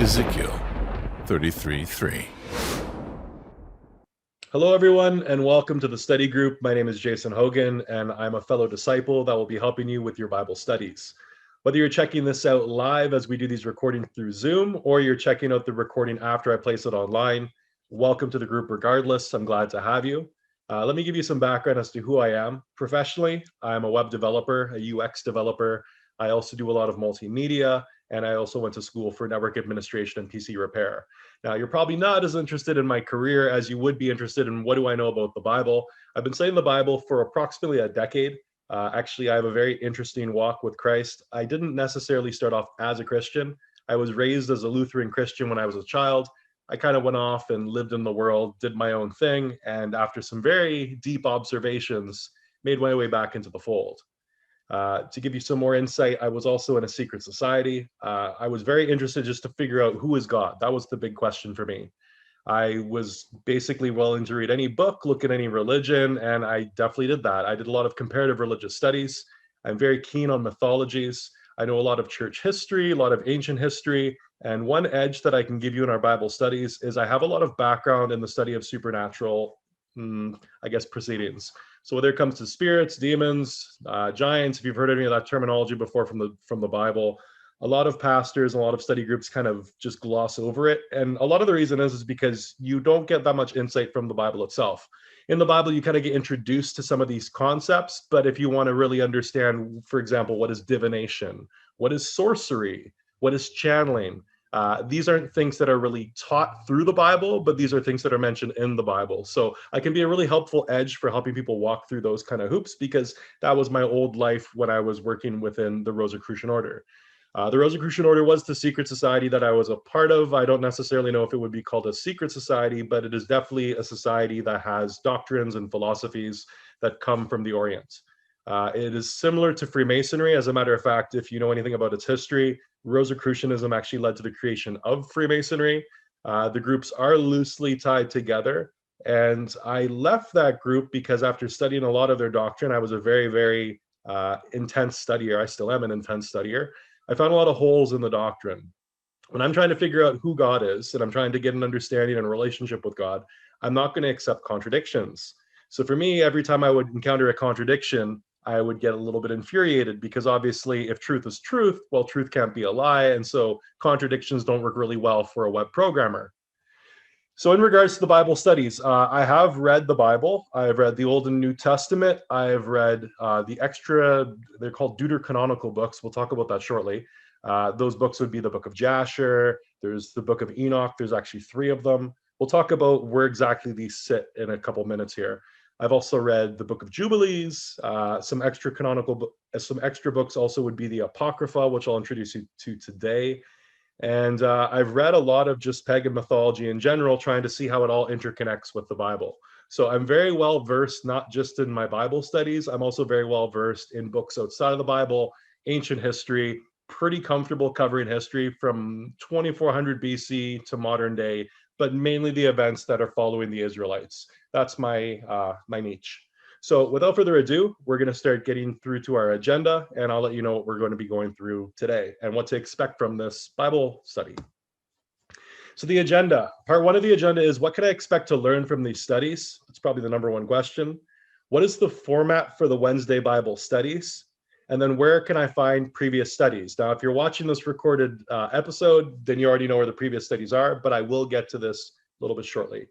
Ezekiel 33:3. Hello, everyone, and welcome to the study group. My name is Jason Hogan, and I'm a fellow disciple that will be helping you with your Bible studies. Whether you're checking this out live as we do these recordings through Zoom, or you're checking out the recording after I place it online, welcome to the group regardless. I'm glad to have you. Let me give you some background as to who I am. Professionally, I'm a web developer, a UX developer. I also do a lot of multimedia, and I also went to school for network administration and PC repair. Now, you're probably not as interested in my career as you would be interested in what do I know about the Bible. I've been studying the Bible for approximately a decade. Actually, I have a very interesting walk with Christ. I didn't necessarily start off as a Christian. I was raised as a Lutheran Christian when I was a child. I kind of went off and lived in the world, did my own thing, and after some very deep observations, made my way back into the fold. To give you some more insight, I was also in a secret society. I was very interested just to figure out who is God. That was the big question for me. I was basically willing to read any book, look at any religion, and I definitely did that. I did a lot of comparative religious studies. I'm very keen on mythologies. I know a lot of church history, a lot of ancient history, and one edge that I can give you in our Bible studies is I have a lot of background in the study of supernatural, proceedings. So whether it comes to spirits, demons, giants, if you've heard any of that terminology before from the Bible, a lot of pastors and a lot of study groups kind of just gloss over it. And a lot of the reason is because you don't get that much insight from the Bible itself. In the Bible, you kind of get introduced to some of these concepts, but if you want to really understand, for example, what is divination, what is sorcery, what is channeling, these aren't things that are really taught through the Bible, but these are things that are mentioned in the Bible. So I can be a really helpful edge for helping people walk through those kind of hoops, because that was my old life when I was working within the Rosicrucian Order. The Rosicrucian Order was the secret society that I was a part of. I don't necessarily know if it would be called a secret society, but it is definitely a society that has doctrines and philosophies that come from the Orient. It is similar to Freemasonry. As a matter of fact, if you know anything about its history, Rosicrucianism actually led to the creation of Freemasonry. The groups are loosely tied together. And I left that group because after studying a lot of their doctrine, I was a very, very intense studier. I still am an intense studier. I found a lot of holes in the doctrine. When I'm trying to figure out who God is and I'm trying to get an understanding and a relationship with God, I'm not going to accept contradictions. So for me, every time I would encounter a contradiction, I would get a little bit infuriated, because obviously if truth is truth, well, truth can't be a lie. And so contradictions don't work really well for a web programmer. So in regards to the Bible studies, I have read the Bible. I've read the Old and New Testament. I've read the extra, they're called deuterocanonical books. We'll talk about that shortly. Those books would be the book of Jasher. There's the book of Enoch. There's actually 3 of them. We'll talk about where exactly these sit in a couple minutes here. I've also read the book of Jubilees, some extra books also would be the Apocrypha, which I'll introduce you to today. And I've read a lot of just pagan mythology in general, trying to see how it all interconnects with the Bible. So I'm very well versed, not just in my Bible studies, I'm also very well versed in books outside of the Bible, ancient history, pretty comfortable covering history from 2400 BC to modern day, but mainly the events that are following the Israelites. That's my niche. So without further ado, we're going to start getting through to our agenda, and I'll let you know what we're going to be going through today and what to expect from this Bible study. So the agenda, part 1 of the agenda is, what can I expect to learn from these studies? That's probably the number 1 question. What is the format for the Wednesday Bible studies? And then where can I find previous studies? Now, if you're watching this recorded episode, then you already know where the previous studies are, but I will get to this a little bit shortly.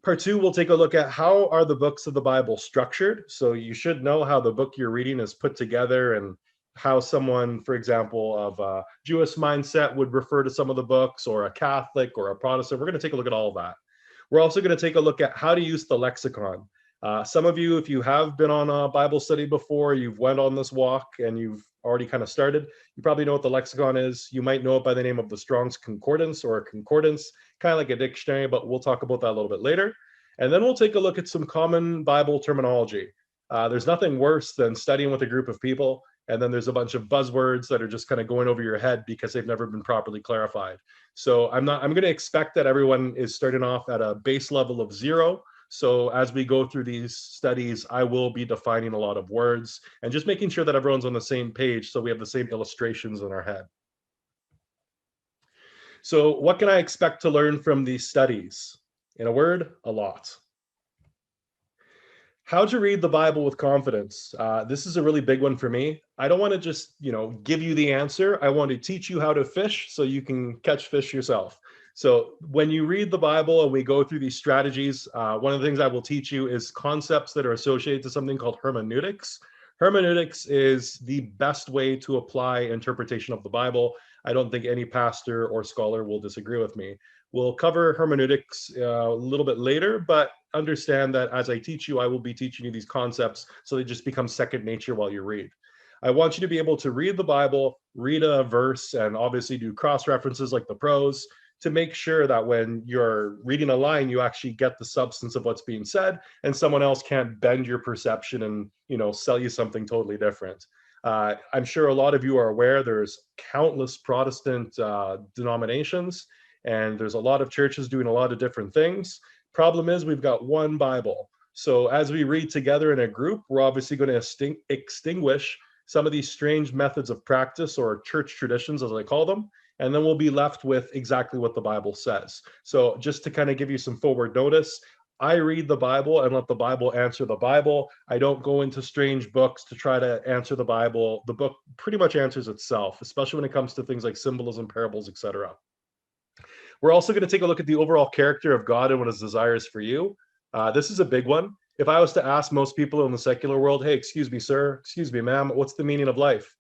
Part 2, we'll take a look at how are the books of the Bible structured. So you should know how the book you're reading is put together, and how someone, for example, of a Jewish mindset would refer to some of the books, or a Catholic or a Protestant. We're going to take a look at all of that. We're also going to take a look at how to use the lexicon. Some of you, if you have been on a Bible study before, you've went on this walk and you've already kind of started, you probably know what the lexicon is. You might know it by the name of the Strong's Concordance, or a concordance, kind of like a dictionary, but we'll talk about that a little bit later. And then we'll take a look at some common Bible terminology. There's nothing worse than studying with a group of people, and then there's a bunch of buzzwords that are just kind of going over your head because they've never been properly clarified. So I'm going to expect that everyone is starting off at a base level of 0. So as we go through these studies, I will be defining a lot of words and just making sure that everyone's on the same page so we have the same illustrations in our head. So what can I expect to learn from these studies? In a word, a lot. How to read the Bible with confidence. This is a really big one for me. I don't want to just, give you the answer. I want to teach you how to fish so you can catch fish yourself. So when you read the Bible and we go through these strategies, one of the things I will teach you is concepts that are associated to something called hermeneutics. Hermeneutics is the best way to apply interpretation of the Bible. I don't think any pastor or scholar will disagree with me. We'll cover hermeneutics a little bit later, but understand that as I teach you, I will be teaching you these concepts so they just become second nature while you read. I want you to be able to read the Bible, read a verse, and obviously do cross references like the pros to make sure that when you're reading a line, you actually get the substance of what's being said, and someone else can't bend your perception and sell you something totally different. I'm sure a lot of you are aware there's countless Protestant denominations, and there's a lot of churches doing a lot of different things. Problem is, we've got one Bible. So as we read together in a group, we're obviously going to extinguish some of these strange methods of practice or church traditions, as I call them, and then we'll be left with exactly what the Bible says. So just to kind of give you some forward notice, I read the Bible and let the Bible answer the Bible. I don't go into strange books to try to answer the Bible. The book pretty much answers itself, especially when it comes to things like symbolism, parables, etc. We're also going to take a look at the overall character of God and what his desires for you. This is a big one. If I was to ask most people in the secular world, hey, excuse me, sir, excuse me, ma'am, what's the meaning of life?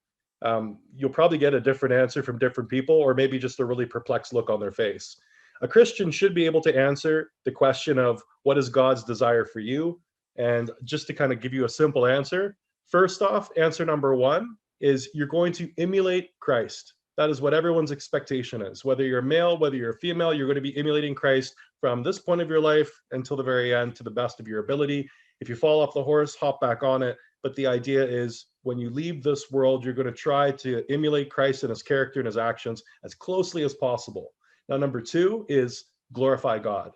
You'll probably get a different answer from different people, or maybe just a really perplexed look on their face. A Christian should be able to answer the question of what is God's desire for you? And just to kind of give you a simple answer, first off, answer number one is you're going to emulate Christ. That is what everyone's expectation is. Whether you're male, whether you're female, you're going to be emulating Christ from this point of your life until the very end to the best of your ability. If you fall off the horse, hop back on it. But the idea is when you leave this world, you're going to try to emulate Christ and his character and his actions as closely as possible. Now, number two is glorify God.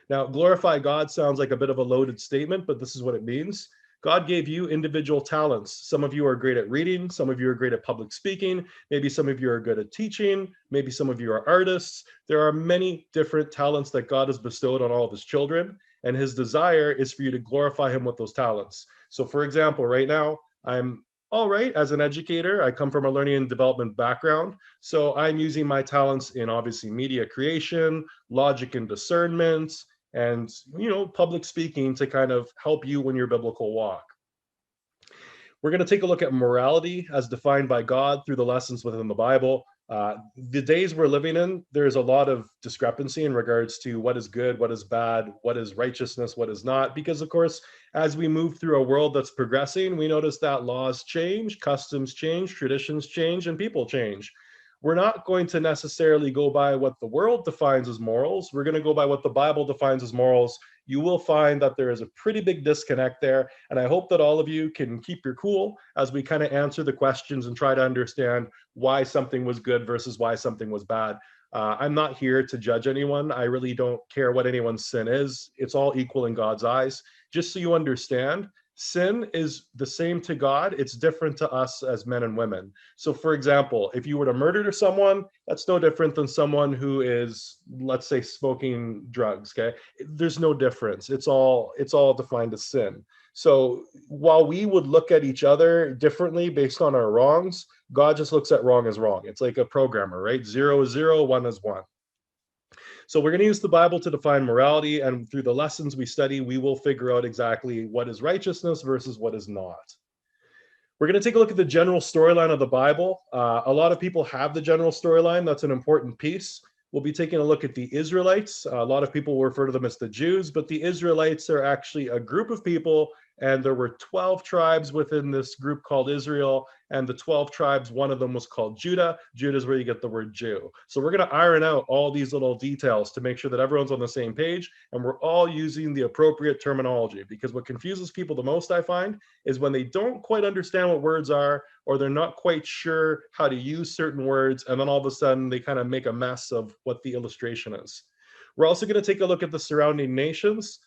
Now, glorify God sounds like a bit of a loaded statement, but this is what it means. God gave you individual talents. Some of you are great at reading. Some of you are great at public speaking. Maybe some of you are good at teaching. Maybe some of you are artists. There are many different talents that God has bestowed on all of his children, and his desire is for you to glorify him with those talents. So for example, right now, I'm all right as an educator. I come from a learning and development background. So I'm using my talents in obviously media creation, logic and discernment, and public speaking to kind of help you in your biblical walk. We're going to take a look at morality as defined by God through the lessons within the Bible. The days we're living in, there's a lot of discrepancy in regards to what is good, what is bad, what is righteousness, what is not, because of course, as we move through a world that's progressing, we notice that laws change, customs change, traditions change, and people change. We're not going to necessarily go by what the world defines as morals. We're going to go by what the Bible defines as morals. You will find that there is a pretty big disconnect there. And I hope that all of you can keep your cool as we kind of answer the questions and try to understand why something was good versus why something was bad. I'm not here to judge anyone. I really don't care what anyone's sin is. It's all equal in God's eyes. Just so you understand, sin is the same to God. It's different to us as men and women. So for example, if you were to murder someone, that's no different than someone who is, let's say, smoking drugs, okay? There's no difference. It's all defined as sin. So while we would look at each other differently based on our wrongs, God just looks at wrong as wrong. It's like a programmer, right? 0 is 0, 1 is 1. So we're going to use the Bible to define morality, and through the lessons we study, we will figure out exactly what is righteousness versus what is not. We're going to take a look at the general storyline of the Bible. A lot of people have the general storyline. That's an important piece. We'll be taking a look at the Israelites. A lot of people refer to them as the Jews, but the Israelites are actually a group of people, and there were 12 tribes within this group called Israel, and the 12 tribes, one of them was called Judah. Judah is where you get the word Jew. So we're going to iron out all these little details to make sure that everyone's on the same page, and we're all using the appropriate terminology, because what confuses people the most, I find, is when they don't quite understand what words are, or they're not quite sure how to use certain words, and then all of a sudden they kind of make a mess of what the illustration is. We're also going to take a look at the surrounding nations.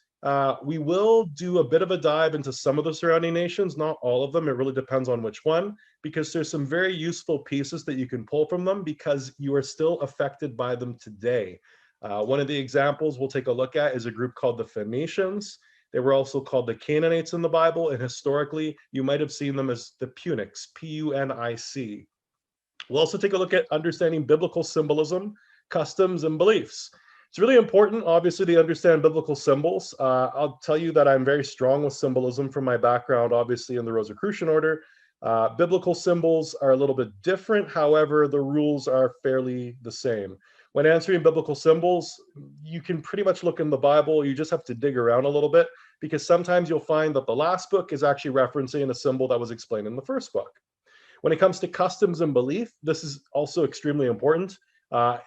We will do a bit of a dive into some of the surrounding nations, not all of them. It really depends on which one, because there's some very useful pieces that you can pull from them because you are still affected by them today. One of the examples we'll take a look at is a group called the Phoenicians. They were also called the Canaanites in the Bible, and historically, you might have seen them as the Punics, Punic. We'll also take a look at understanding biblical symbolism, customs, and beliefs. It's really important, obviously, to understand biblical symbols. I'll tell you that I'm very strong with symbolism from my background, obviously, in the Rosicrucian order. Biblical symbols are a little bit different. However, the rules are fairly the same. When answering biblical symbols, you can pretty much look in the Bible. You just have to dig around a little bit because sometimes you'll find that the last book is actually referencing a symbol that was explained in the first book. When it comes to customs and belief, this is also extremely important.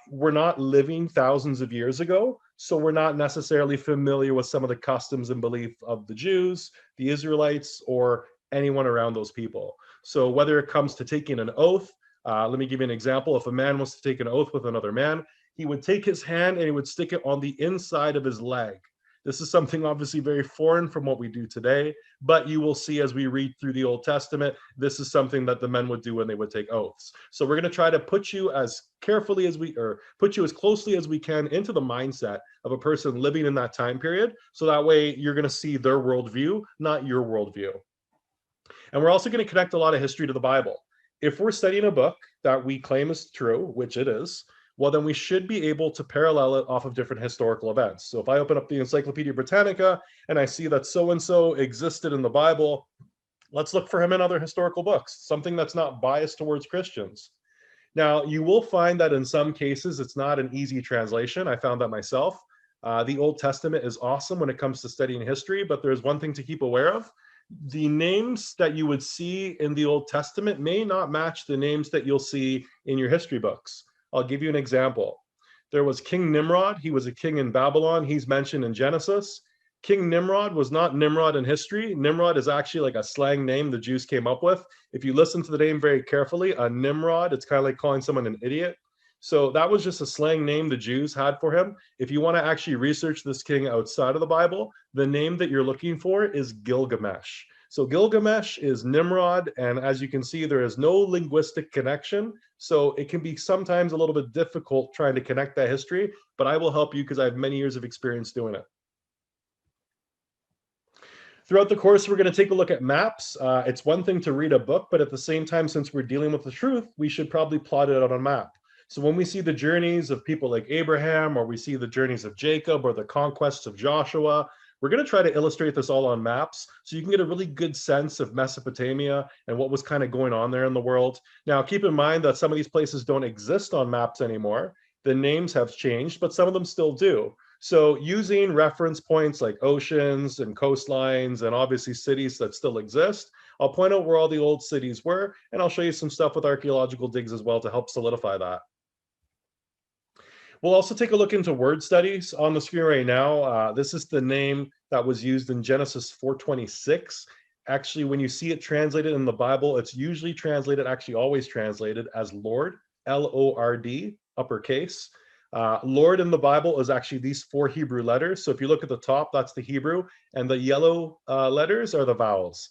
We're not living thousands of years ago, so we're not necessarily familiar with some of the customs and belief of the Jews, the Israelites, or anyone around those people. So whether it comes to taking an oath, let me give you an example. If a man was to take an oath with another man, he would take his hand and he would stick it on the inside of his leg. This is something obviously very foreign from what we do today, but you will see as we read through the Old Testament, this is something that the men would do when they would take oaths. So we're going to try to put you as carefully as put you as closely as we can into the mindset of a person living in that time period. So that way you're going to see their worldview, not your worldview. And we're also going to connect a lot of history to the Bible. If we're studying a book that we claim is true, which it is, well, then we should be able to parallel it off of different historical events. So if I open up the Encyclopedia Britannica and I see that so-and-so existed in the Bible, let's look for him in other historical books, something that's not biased towards Christians. Now, you will find that in some cases, it's not an easy translation. I found that myself. The Old Testament is awesome when it comes to studying history, but there's one thing to keep aware of. The names that you would see in the Old Testament may not match the names that you'll see in your history books. I'll give you an example. There was King Nimrod. He was a king in Babylon. He's mentioned in Genesis. King Nimrod was not Nimrod in history. Nimrod is actually like a slang name the Jews came up with. If you listen to the name very carefully, a Nimrod, it's kind of like calling someone an idiot. So that was just a slang name the Jews had for him. If you want to actually research this king outside of the Bible, the name that you're looking for is Gilgamesh. So Gilgamesh is Nimrod, and as you can see, there is no linguistic connection. So it can be sometimes a little bit difficult trying to connect that history, but I will help you because I have many years of experience doing it. Throughout the course, we're going to take a look at maps. It's one thing to read a book, but at the same time, since we're dealing with the truth, we should probably plot it out on a map. So when we see the journeys of people like Abraham, or we see the journeys of Jacob, or the conquests of Joshua, we're going to try to illustrate this all on maps so you can get a really good sense of Mesopotamia and what was kind of going on there in the world. Now, keep in mind that some of these places don't exist on maps anymore. The names have changed, but some of them still do. So using reference points like oceans and coastlines and obviously cities that still exist, I'll point out where all the old cities were, and I'll show you some stuff with archaeological digs as well to help solidify that. We'll also take a look into word studies on the screen right now. This is the name that was used in Genesis 4:26. Actually, when you see it translated in the Bible, it's usually translated, actually always translated as Lord, L-O-R-D, uppercase. Lord in the Bible is actually these 4 Hebrew letters. So if you look at the top, that's the Hebrew, and the yellow letters are the vowels.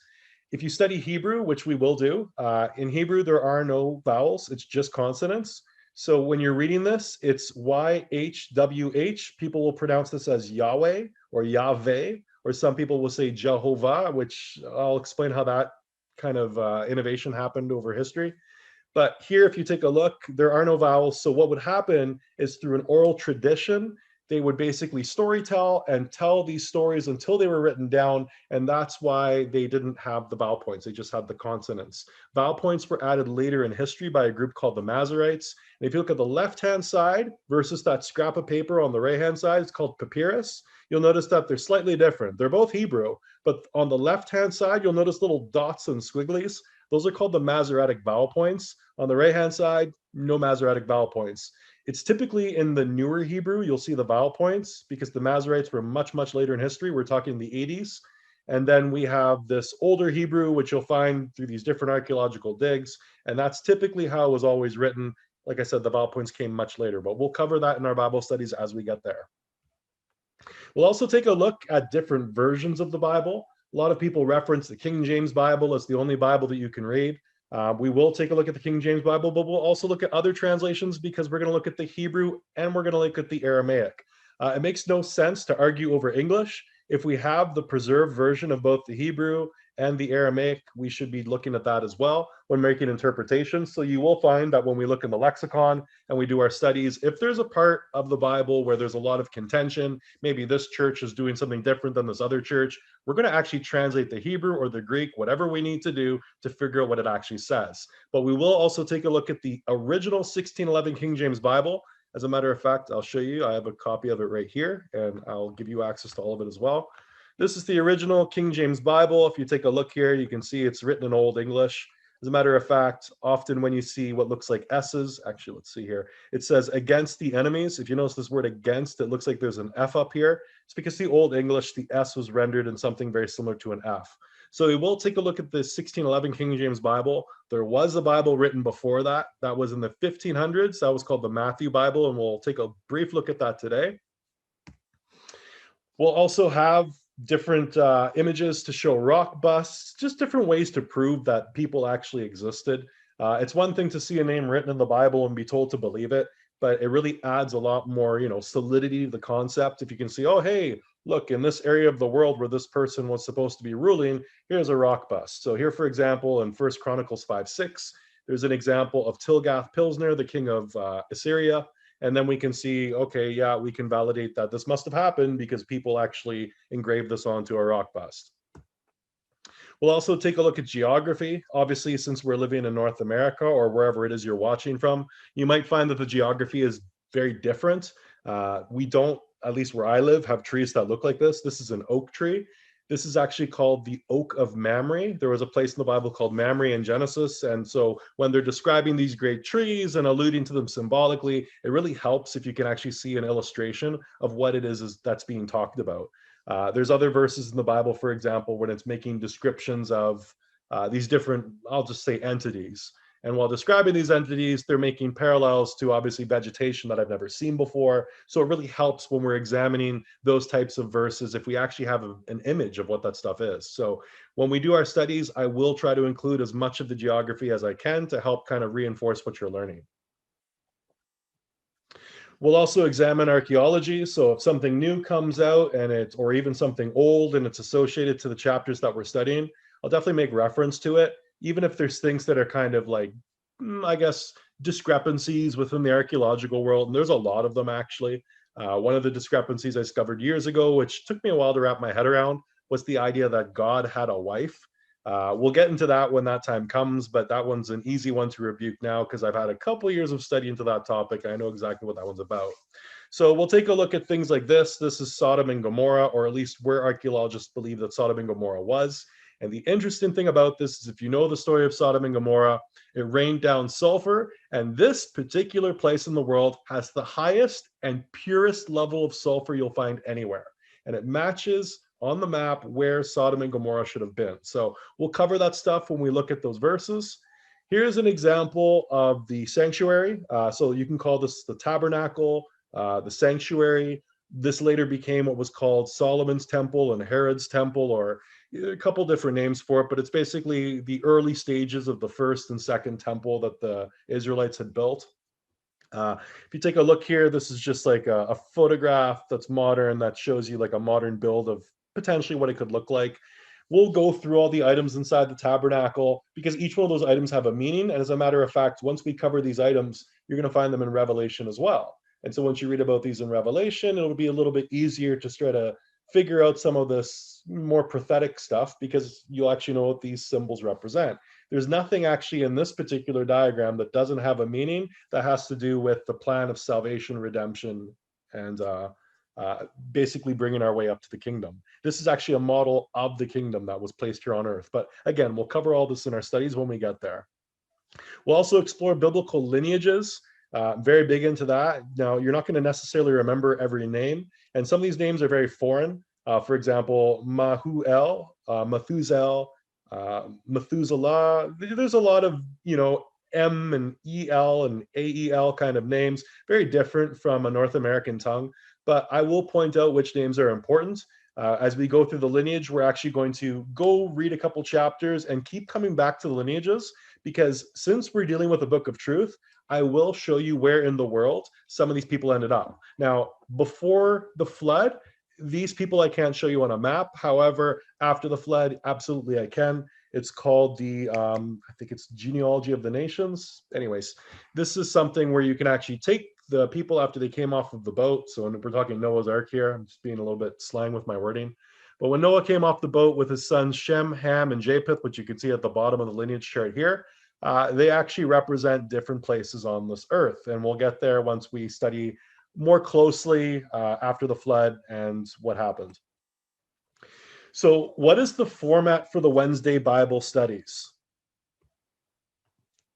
If you study Hebrew, which we will do, in Hebrew, there are no vowels. It's just consonants. So when you're reading this, it's YHWH. People will pronounce this as Yahweh or Yahweh, or some people will say Jehovah, which I'll explain how that kind of innovation happened over history. But here, if you take a look, there are no vowels. So what would happen is through an oral tradition, they would basically storytell and tell these stories until they were written down. And that's why they didn't have the vowel points. They just had the consonants. Vowel points were added later in history by a group called the Masoretes. And if you look at the left-hand side versus that scrap of paper on the right-hand side, it's called papyrus. You'll notice that they're slightly different. They're both Hebrew, but on the left-hand side, you'll notice little dots and squigglies. Those are called the Masoretic vowel points. On the right-hand side, no Masoretic vowel points. It's typically in the newer Hebrew, you'll see the vowel points because the Masoretes were much, much later in history. We're talking the 80s. And then we have this older Hebrew, which you'll find through these different archaeological digs. And that's typically how it was always written. Like I said, the vowel points came much later, but we'll cover that in our Bible studies as we get there. We'll also take a look at different versions of the Bible. A lot of people reference the King James Bible as the only Bible that you can read. We will take a look at the King James Bible, but we'll also look at other translations because we're going to look at the Hebrew and we're going to look at the Aramaic. It makes no sense to argue over English. If we have the preserved version of both the Hebrew and the Aramaic, we should be looking at that as well when making interpretations. So you will find that when we look in the lexicon and we do our studies, if there's a part of the Bible where there's a lot of contention, maybe this church is doing something different than this other church, we're going to actually translate the Hebrew or the Greek, whatever we need to do to figure out what it actually says. But we will also take a look at the original 1611 King James Bible. As a matter of fact, I'll show you. I have a copy of it right here, and I'll give you access to all of it as well. This is the original King James Bible. If you take a look here, you can see it's written in Old English. As a matter of fact, often when you see what looks like S's, actually, let's see here, it says against the enemies. If you notice this word against, it looks like there's an F up here. It's because the Old English, the S was rendered in something very similar to an F. So we will take a look at the 1611 King James Bible. There was a Bible written before that. That was in the 1500s. That was called the Matthew Bible, and we'll take a brief look at that today. We'll also have different images to show rock busts, just different ways to prove that people actually existed. It's one thing to see a name written in the Bible and be told to believe it, but it really adds a lot more, solidity to the concept. If you can see, oh, hey, look, in this area of the world where this person was supposed to be ruling, here's a rock bust. So here, for example, in 1 Chronicles 5:6, there's an example of Tilgath-Pilsner, the king of Assyria. And then we can see, okay, yeah, we can validate that this must have happened because people actually engraved this onto a rock bust. We'll also take a look at geography. Obviously, since we're living in North America or wherever it is you're watching from, you might find that the geography is very different. We don't, at least where I live, have trees that look like this. This is an oak tree. This is actually called the Oak of Mamre. There was a place in the Bible called Mamre in Genesis. And so when they're describing these great trees and alluding to them symbolically, it really helps if you can actually see an illustration of what it is that's being talked about. There's other verses in the Bible, for example, when it's making descriptions of these different, I'll just say, entities. And while describing these entities, they're making parallels to obviously vegetation that I've never seen before. So it really helps when we're examining those types of verses if we actually have an image of what that stuff is. So when we do our studies, I will try to include as much of the geography as I can to help kind of reinforce what you're learning. We'll also examine archaeology. So if something new comes out or even something old and it's associated to the chapters that we're studying, I'll definitely make reference to it. Even if there's things that are kind of like, I guess, discrepancies within the archaeological world, and there's a lot of them actually. One of the discrepancies I discovered years ago, which took me a while to wrap my head around, was the idea that God had a wife. We'll get into that when that time comes, but that one's an easy one to rebuke now because I've had a couple years of study into that topic. I know exactly what that one's about. So we'll take a look at things like this. This is Sodom and Gomorrah, or at least where archaeologists believe that Sodom and Gomorrah was. And the interesting thing about this is if you know the story of Sodom and Gomorrah, it rained down sulfur, and this particular place in the world has the highest and purest level of sulfur you'll find anywhere. And it matches on the map where Sodom and Gomorrah should have been. So we'll cover that stuff when we look at those verses. Here's an example of the sanctuary. So you can call this the tabernacle, the sanctuary. This later became what was called Solomon's temple and Herod's temple, or a couple different names for it, but it's basically the early stages of the first and second temple that the Israelites had built. If you take a look here, this is just like a photograph that's modern that shows you like a modern build of potentially what it could look like. We'll go through all the items inside the tabernacle because each one of those items have a meaning. And as a matter of fact, once we cover these items, you're going to find them in Revelation as well. And so once you read about these in Revelation, it'll be a little bit easier to try to figure out some of this more prophetic stuff because you'll actually know what these symbols represent. There's nothing actually in this particular diagram that doesn't have a meaning that has to do with the plan of salvation, redemption, and basically bringing our way up to the kingdom. This is actually a model of the kingdom that was placed here on earth. But again, we'll cover all this in our studies when we get there. We'll also explore biblical lineages. Very big into that. Now, you're not going to necessarily remember every name, and some of these names are very foreign. For example, Mahuel, Methuselah, Methuselah. There's a lot of, M and EL and AEL kind of names, very different from a North American tongue. but I will point out which names are important. As we go through the lineage, we're actually going to go read a couple chapters and keep coming back to the lineages, because since we're dealing with a book of truth, I will show you where in the world some of these people ended up. Now, before the flood, these people I can't show you on a map. However, after the flood, absolutely I can. It's called the, I think it's Genealogy of the Nations. Anyways, this is something where you can actually take the people after they came off of the boat. So when we're talking Noah's Ark here, I'm just being a little bit slang with my wording. But when Noah came off the boat with his sons Shem, Ham, and Japheth, which you can see at the bottom of the lineage chart here, they actually represent different places on this earth. And we'll get there once we study more closely after the flood and what happened. So what is the format for the Wednesday Bible studies?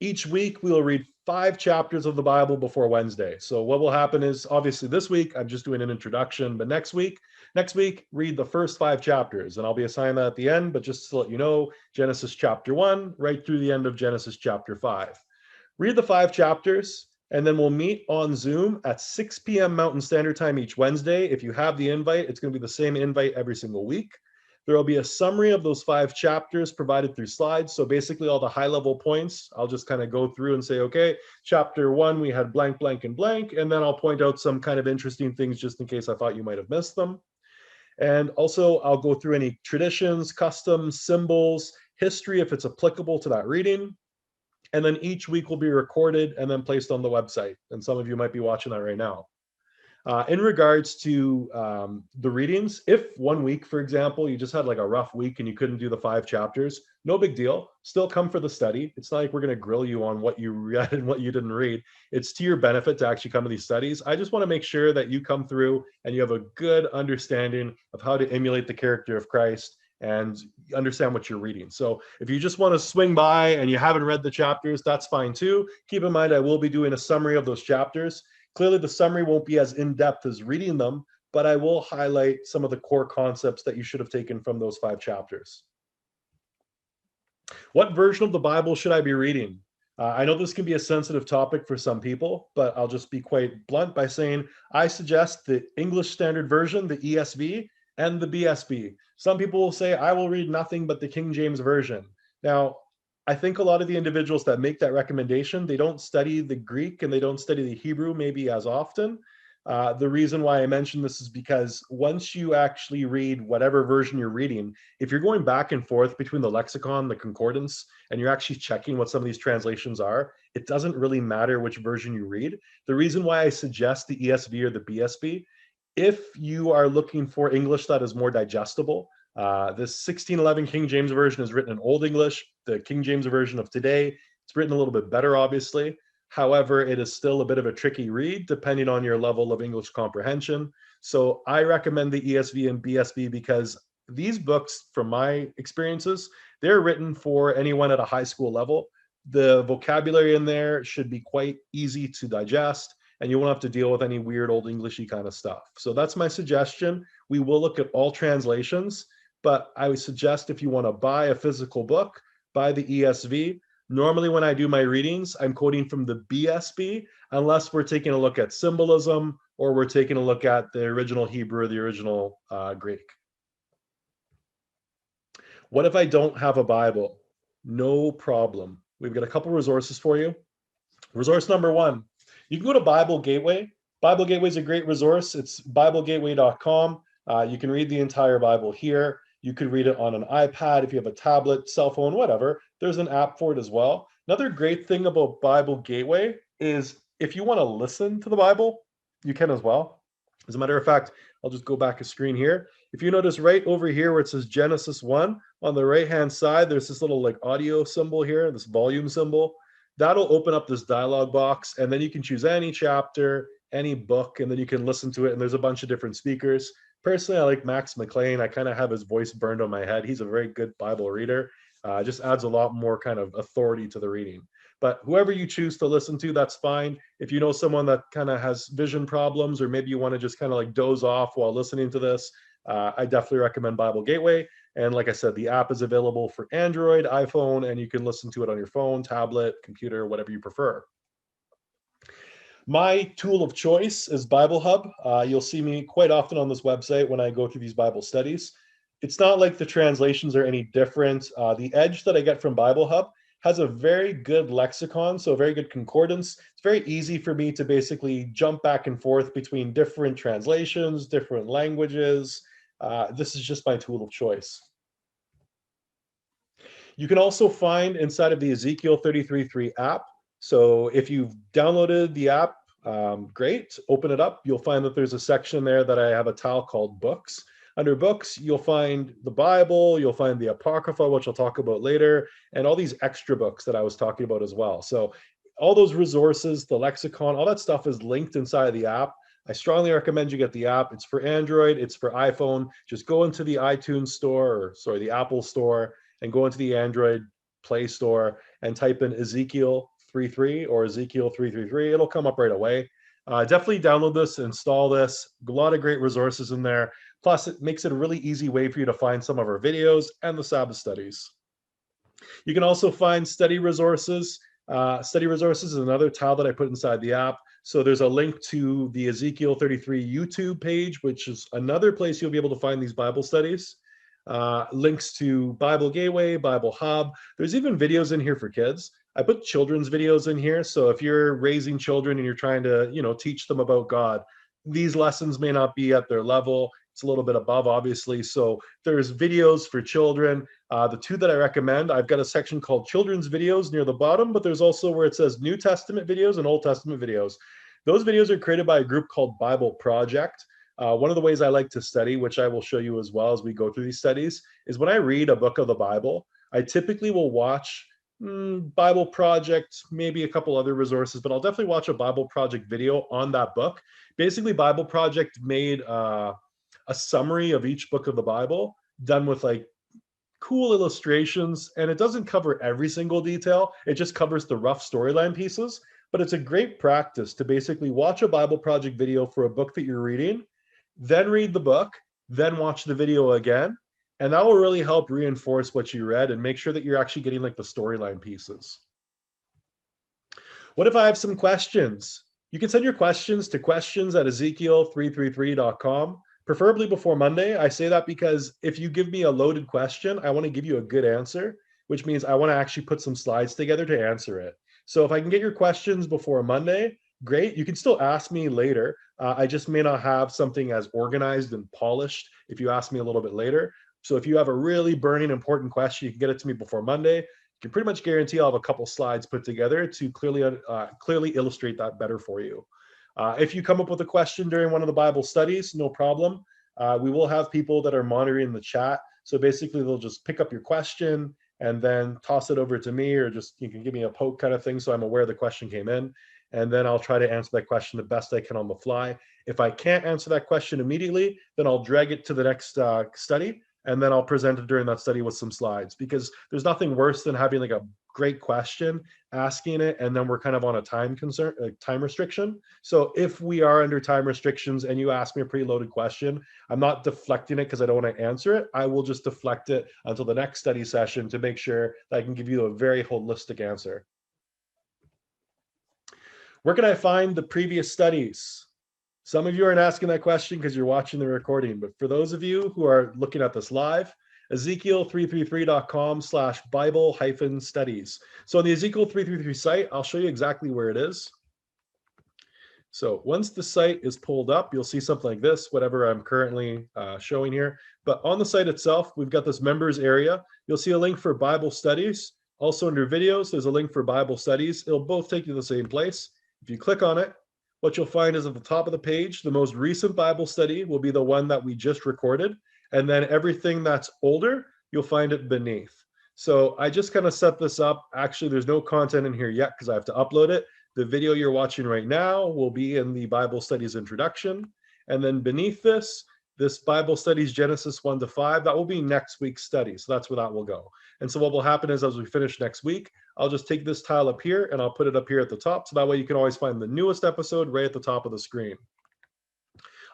Each week, we will read 5 chapters of the Bible before Wednesday. So what will happen is, obviously this week, I'm just doing an introduction, but next week, read the first 5 chapters, and I'll be assigning that at the end, but just to let you know, Genesis chapter 1, right through the end of Genesis chapter 5. Read the 5 chapters, and then we'll meet on Zoom at 6 p.m. Mountain Standard Time each Wednesday. If you have the invite, it's going to be the same invite every single week. There will be a summary of those 5 chapters provided through slides. So basically all the high level points, I'll just kind of go through and say, okay, chapter 1, we had blank, blank, and blank. And then I'll point out some kind of interesting things just in case I thought you might have missed them. And also I'll go through any traditions, customs, symbols, history, if it's applicable to that reading. And then each week will be recorded and then placed on the website. And some of you might be watching that right now. In regards to the readings, if one week, for example, you just had like a rough week and you couldn't do the 5 chapters, no big deal. Still come for the study. It's not like we're going to grill you on what you read and what you didn't read. It's to your benefit to actually come to these studies. I just want to make sure that you come through and you have a good understanding of how to emulate the character of Christ and understand what you're reading. So if you just want to swing by and you haven't read the chapters, that's fine too. Keep in mind, I will be doing a summary of those chapters. Clearly, the summary won't be as in-depth as reading them, but I will highlight some of the core concepts that you should have taken from those 5 chapters. What version of the Bible should I be reading? I know this can be a sensitive topic for some people, but I'll just be quite blunt by saying I suggest the English Standard Version, the ESV, and the BSB. Some people will say, I will read nothing but the King James Version. Now, I think a lot of the individuals that make that recommendation, they don't study the Greek and they don't study the Hebrew maybe as often. The reason why I mention this is because once you actually read whatever version you're reading, if you're going back and forth between the lexicon, the concordance, and you're actually checking what some of these translations are, it doesn't really matter which version you read. The reason why I suggest the ESV or the BSB, if you are looking for English that is more digestible, this 1611 King James Version is written in Old English. The King James Version of today, it's written a little bit better, obviously. However, it is still a bit of a tricky read depending on your level of English comprehension. So I recommend the ESV and BSB because these books, from my experiences, they're written for anyone at a high school level. The vocabulary in there should be quite easy to digest, and you won't have to deal with any weird old Englishy kind of stuff. So that's my suggestion. We will look at all translations, but I would suggest if you want to buy a physical book, buy the ESV. Normally when I do my readings, I'm quoting from the BSB, unless we're taking a look at symbolism or we're taking a look at the original Hebrew or the original Greek. What if I don't have a Bible? No problem. We've got a couple resources for you. Resource number 1, you can go to Bible Gateway. Bible Gateway is a great resource. It's BibleGateway.com. You can read the entire Bible here. You could read it on an iPad if you have a tablet, cell phone, whatever. There's an app for it as well. Another great thing about Bible Gateway is if you want to listen to the Bible, you can as well. As a matter of fact, I'll just go back a screen here. If you notice right over here where it says Genesis 1, on the right-hand side, there's this little like audio symbol here, this volume symbol. That'll open up this dialog box, and then you can choose any chapter, any book, and then you can listen to it, and there's a bunch of different speakers. Personally, I like Max McLean. I kind of have his voice burned on my head. He's a very good Bible reader. Just adds a lot more kind of authority to the reading. But whoever you choose to listen to, that's fine. If you know someone that kind of has vision problems, or maybe you want to just kind of like doze off while listening to this, I definitely recommend Bible Gateway. And like I said, the app is available for Android, iPhone, and you can listen to it on your phone, tablet, computer, whatever you prefer. My tool of choice is Bible Hub. You'll see me quite often on this website when I go through these Bible studies. It's not like the translations are any different. The edge that I get from Bible Hub has a very good lexicon, so a very good concordance. It's very easy for me to basically jump back and forth between different translations, different languages. This is just my tool of choice. You can also find inside of the Ezekiel 33:3 app. So if you've downloaded the app, great, open it up. You'll find that there's a section there that I have a tile called books. Under books, you'll find the Bible, you'll find the Apocrypha, which I'll talk about later, and all these extra books that I was talking about as well. So all those resources, the lexicon, all that stuff is linked inside of the app. I strongly recommend you get the app. It's for Android, it's for iPhone. Just go into the iTunes store, or sorry, the Apple store, and go into the Android Play Store and type in Ezekiel 3:3 or Ezekiel 3:3:3. It'll come up right away. Definitely download this, install this. A lot of great resources in there. Plus, it makes it a really easy way for you to find some of our videos and the Sabbath studies. You can also find study resources. Study resources is another tile that I put inside the app. So there's a link to the Ezekiel 33 YouTube page, which is another place you'll be able to find these Bible studies. Links to Bible Gateway, Bible Hub. There's even videos in here for kids. I put children's videos in here. So if you're raising children and you're trying to, teach them about God, these lessons may not be at their level. It's a little bit above, obviously. So there's videos for children. The two that I recommend, I've got a section called children's videos near the bottom, but there's also where it says New Testament videos and Old Testament videos. Those videos are created by a group called Bible Project. One of the ways I like to study, which I will show you as well as we go through these studies, is when I read a book of the Bible, I typically will watch Bible Project, maybe a couple other resources, but I'll definitely watch a Bible Project video on that book. Basically, Bible Project made a summary of each book of the Bible done with like cool illustrations, and it doesn't cover every single detail. It just covers the rough storyline pieces, but it's a great practice to basically watch a Bible Project video for a book that you're reading, then read the book, then watch the video again. And that will really help reinforce what you read and make sure that you're actually getting like the storyline pieces. What if I have some questions? You can send your questions to questions@ezekiel333.com, preferably before Monday. I say that because if you give me a loaded question, I want to give you a good answer, which means I want to actually put some slides together to answer it. So if I can get your questions before Monday, great. You can still ask me later. I just may not have something as organized and polished if you ask me a little bit later. So if you have a really burning important question, you can get it to me before Monday. You can pretty much guarantee I'll have a couple slides put together to clearly illustrate that better for you. If you come up with a question during one of the Bible studies, no problem. We will have people that are monitoring the chat. So basically they'll just pick up your question and then toss it over to me, or just you can give me a poke kind of thing so I'm aware the question came in. And then I'll try to answer that question the best I can on the fly. If I can't answer that question immediately, then I'll drag it to the next study, and then I'll present it during that study with some slides, because there's nothing worse than having like a great question, asking it, and then we're kind of on a time restriction. So if we are under time restrictions and you ask me a pretty loaded question, I'm not deflecting it because I don't want to answer it. I will just deflect it until the next study session to make sure that I can give you a very holistic answer. Where can I find the previous studies? Some of you aren't asking that question because you're watching the recording, but for those of you who are looking at this live, Ezekiel333.com/Bible-studies. So on the Ezekiel 333 site, I'll show you exactly where it is. So once the site is pulled up, you'll see something like this, whatever I'm currently showing here. But on the site itself, we've got this members area. You'll see a link for Bible studies. Also under videos, there's a link for Bible studies. It'll both take you to the same place. If you click on it, what you'll find is at the top of the page, the most recent Bible study will be the one that we just recorded. And then everything that's older, you'll find it beneath. So I just kind of set this up. Actually, there's no content in here yet because I have to upload it. The video you're watching right now will be in the Bible studies introduction. And then beneath this Bible studies Genesis 1-5, that will be next week's study. So that's where that will go. And so what will happen is as we finish next week, I'll just take this tile up here and I'll put it up here at the top. So that way you can always find the newest episode right at the top of the screen.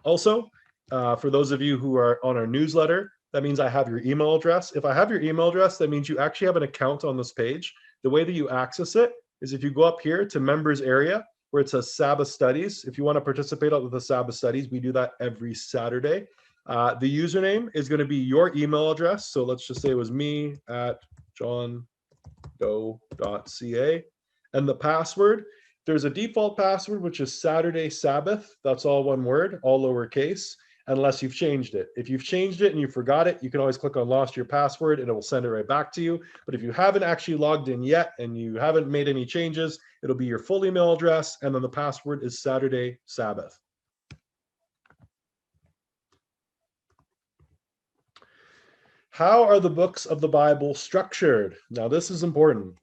Also, for those of you who are on our newsletter, that means I have your email address. If I have your email address, that means you actually have an account on this page. The way that you access it is if you go up here to members area, where it says Sabbath studies. If you want to participate with the Sabbath studies, we do that every Saturday. The username is going to be your email address. So let's just say it was me at johndoe.ca. And the password, there's a default password, which is Saturday Sabbath. That's all one word, all lowercase, unless you've changed it. If you've changed it and you forgot it, you can always click on lost your password and it will send it right back to you. But if you haven't actually logged in yet and you haven't made any changes, it'll be your full email address. And then the password is Saturday Sabbath. How are the books of the Bible structured? Now, this is important.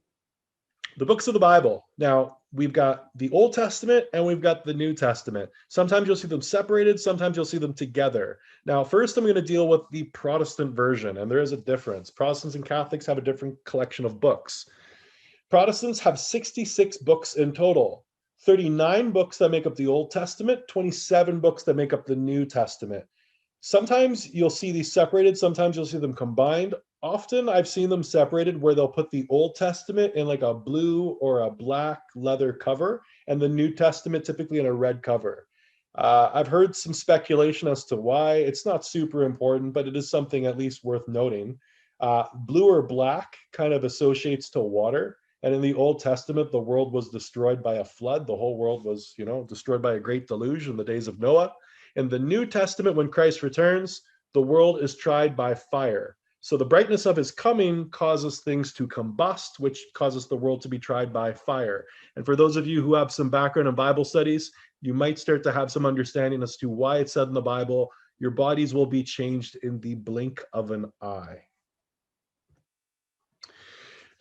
The books of the Bible. Now, we've got the Old Testament and we've got the New Testament. Sometimes you'll see them separated, sometimes you'll see them together. Now, first I'm going to deal with the Protestant version, and there is a difference. Protestants and Catholics have a different collection of books. Protestants have 66 books in total, 39 books that make up the Old Testament, 27 books that make up the New Testament. Sometimes you'll see these separated, sometimes you'll see them combined. Often I've seen them separated where they'll put the Old Testament in like a blue or a black leather cover and the New Testament typically in a red cover. I've heard some speculation as to why. It's not super important, but it is something at least worth noting. Blue or black kind of associates to water. And in the Old Testament, the world was destroyed by a flood. The whole world was, destroyed by a great deluge in the days of Noah. In the New Testament, when Christ returns, the world is tried by fire. So the brightness of his coming causes things to combust, which causes the world to be tried by fire. And for those of you who have some background in Bible studies, you might start to have some understanding as to why it said in the Bible, your bodies will be changed in the blink of an eye.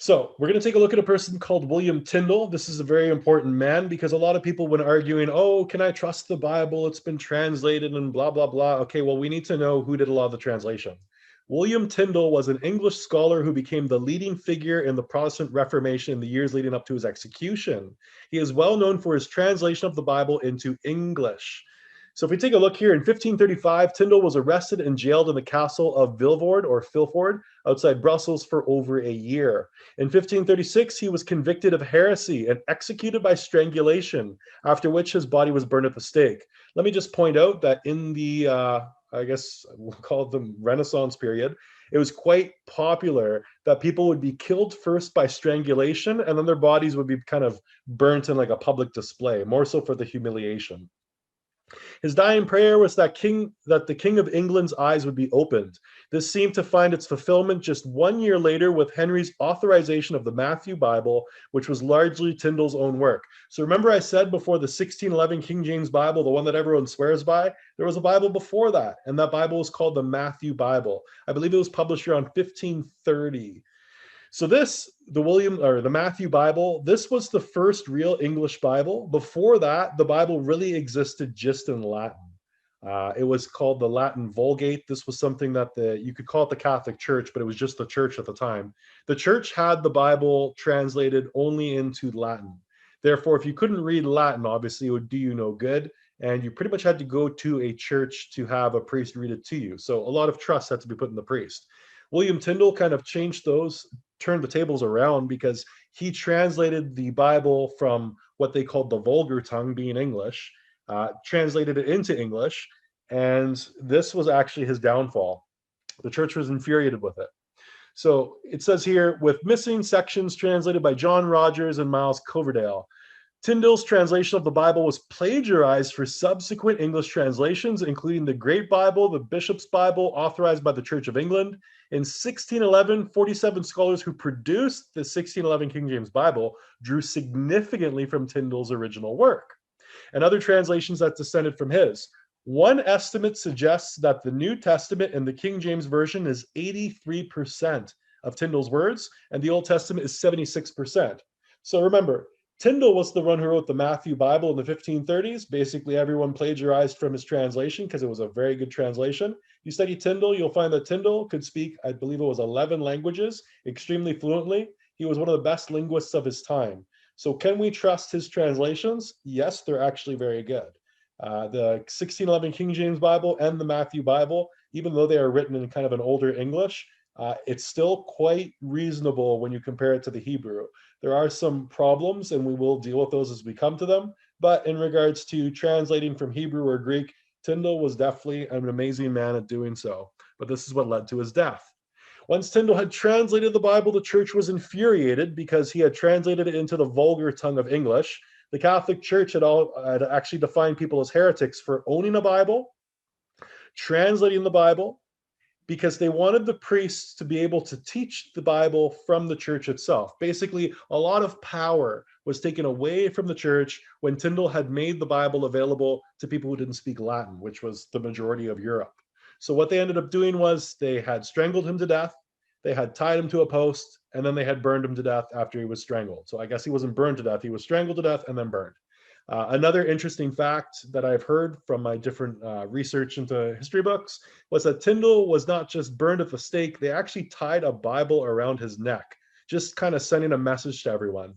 So we're going to take a look at a person called William Tyndale. This is a very important man because a lot of people, when arguing, oh, can I trust the Bible? It's been translated and blah, blah, blah. Okay, well, we need to know who did a lot of the translation. William Tyndale was an English scholar who became the leading figure in the Protestant Reformation in the years leading up to his execution. He is well known for his translation of the Bible into English. So if we take a look here, in 1535, Tyndale was arrested and jailed in the castle of Vilvoorde or Filford outside Brussels for over a year. In 1536, he was convicted of heresy and executed by strangulation, after which his body was burned at the stake. Let me just point out that in the, I guess we'll call it the Renaissance period, it was quite popular that people would be killed first by strangulation and then their bodies would be kind of burnt in like a public display, more so for the humiliation. His dying prayer was that the King of England's eyes would be opened. This seemed to find its fulfillment just 1 year later with Henry's authorization of the Matthew Bible, which was largely Tyndale's own work. So remember I said before the 1611 King James Bible, the one that everyone swears by, there was a Bible before that, and that Bible was called the Matthew Bible. I believe it was published around 1530. So the Matthew Bible, this was the first real English Bible. Before that, the Bible really existed just in Latin. It was called the Latin Vulgate. This was something that you could call it the Catholic Church, but it was just the church at the time. The church had the Bible translated only into Latin. Therefore, if you couldn't read Latin, obviously it would do you no good. And you pretty much had to go to a church to have a priest read it to you. So a lot of trust had to be put in the priest. William Tyndale kind of turned the tables around because he translated the Bible from what they called the vulgar tongue, being English, translated it into English, and this was actually his downfall. The church was infuriated with it. So it says here, with missing sections translated by John Rogers and Miles Coverdale. Tyndale's translation of the Bible was plagiarized for subsequent English translations, including the Great Bible, the Bishop's Bible, authorized by the Church of England. In 1611, 47 scholars who produced the 1611 King James Bible drew significantly from Tyndale's original work, and other translations that descended from his. One estimate suggests that the New Testament in the King James Version is 83% of Tyndale's words, and the Old Testament is 76%. So remember, Tyndale was the one who wrote the Matthew Bible in the 1530s. Basically, everyone plagiarized from his translation because it was a very good translation. You study Tyndale, you'll find that Tyndale could speak, I believe it was 11 languages, extremely fluently. He was one of the best linguists of his time. So can we trust his translations? Yes, they're actually very good. The 1611 King James Bible and the Matthew Bible, even though they are written in kind of an older English, it's still quite reasonable when you compare it to the Hebrew. There are some problems, and we will deal with those as we come to them, But in regards to translating from Hebrew or Greek, Tyndale was definitely an amazing man at doing so. But this is what led to his death. Once Tyndale had translated the Bible, the church was infuriated because he had translated it into the vulgar tongue of English. The Catholic Church had actually defined people as heretics for owning a Bible, translating the Bible, because they wanted the priests to be able to teach the Bible from the church itself. Basically, a lot of power was taken away from the church when Tyndale had made the Bible available to people who didn't speak Latin, which was the majority of Europe. So what they ended up doing was they had strangled him to death, they had tied him to a post, and then they had burned him to death after he was strangled. So I guess he wasn't burned to death, he was strangled to death and then burned. Another interesting fact that I've heard from my different research into history books was that Tyndale was not just burned at the stake, they actually tied a Bible around his neck, just kind of sending a message to everyone.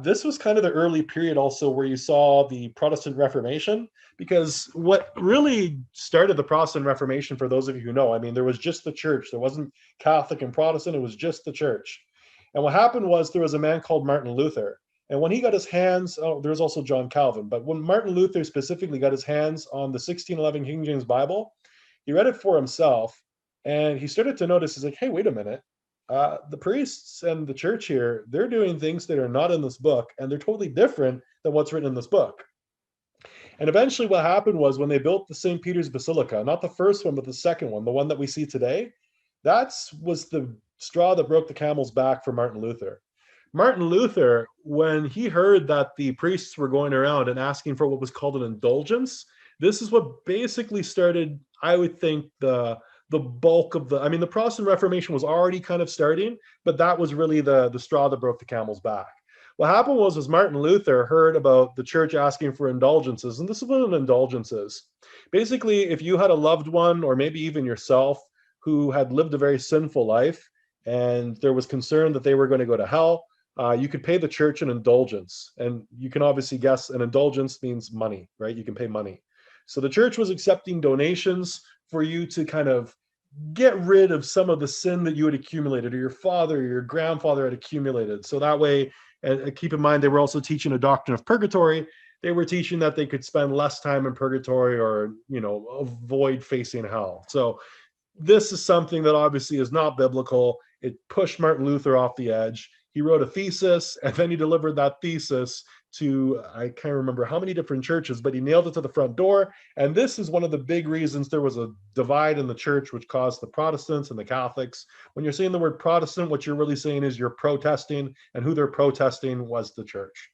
This was kind of the early period also where you saw the Protestant Reformation, because what really started the Protestant Reformation, for those of you who know, I mean, there was just the church. There wasn't Catholic and Protestant, it was just the church. And what happened was there was a man called Martin Luther. And when he got his hands, there's also John Calvin, but when Martin Luther specifically got his hands on the 1611 King James Bible, he read it for himself, and he started to notice, he's like, hey, wait a minute. The priests and the church here, they're doing things that are not in this book, and they're totally different than what's written in this book. And eventually what happened was when they built the St. Peter's Basilica, not the first one, but the second one, the one that we see today, that was the straw that broke the camel's back for Martin Luther. Martin Luther, when he heard that the priests were going around and asking for what was called an indulgence, this is what basically started, I would think, the bulk of the Protestant Reformation was already kind of starting, but that was really the straw that broke the camel's back. What happened was Martin Luther heard about the church asking for indulgences, and this is what an indulgence is. Basically, if you had a loved one, or maybe even yourself, who had lived a very sinful life, and there was concern that they were going to go to hell, you could pay the church an indulgence. And you can obviously guess an indulgence means money, right? You can pay money. So the church was accepting donations for you to kind of get rid of some of the sin that you had accumulated, or your father or your grandfather had accumulated. So that way, and keep in mind, they were also teaching a doctrine of purgatory. They were teaching that they could spend less time in purgatory, or, avoid facing hell. So this is something that obviously is not biblical. It pushed Martin Luther off the edge. He wrote a thesis, and then he delivered that thesis to, I can't remember how many different churches, but he nailed it to the front door. And this is one of the big reasons there was a divide in the church, which caused the Protestants and the Catholics. When you're saying the word Protestant, what you're really saying is you're protesting, and who they're protesting was the church.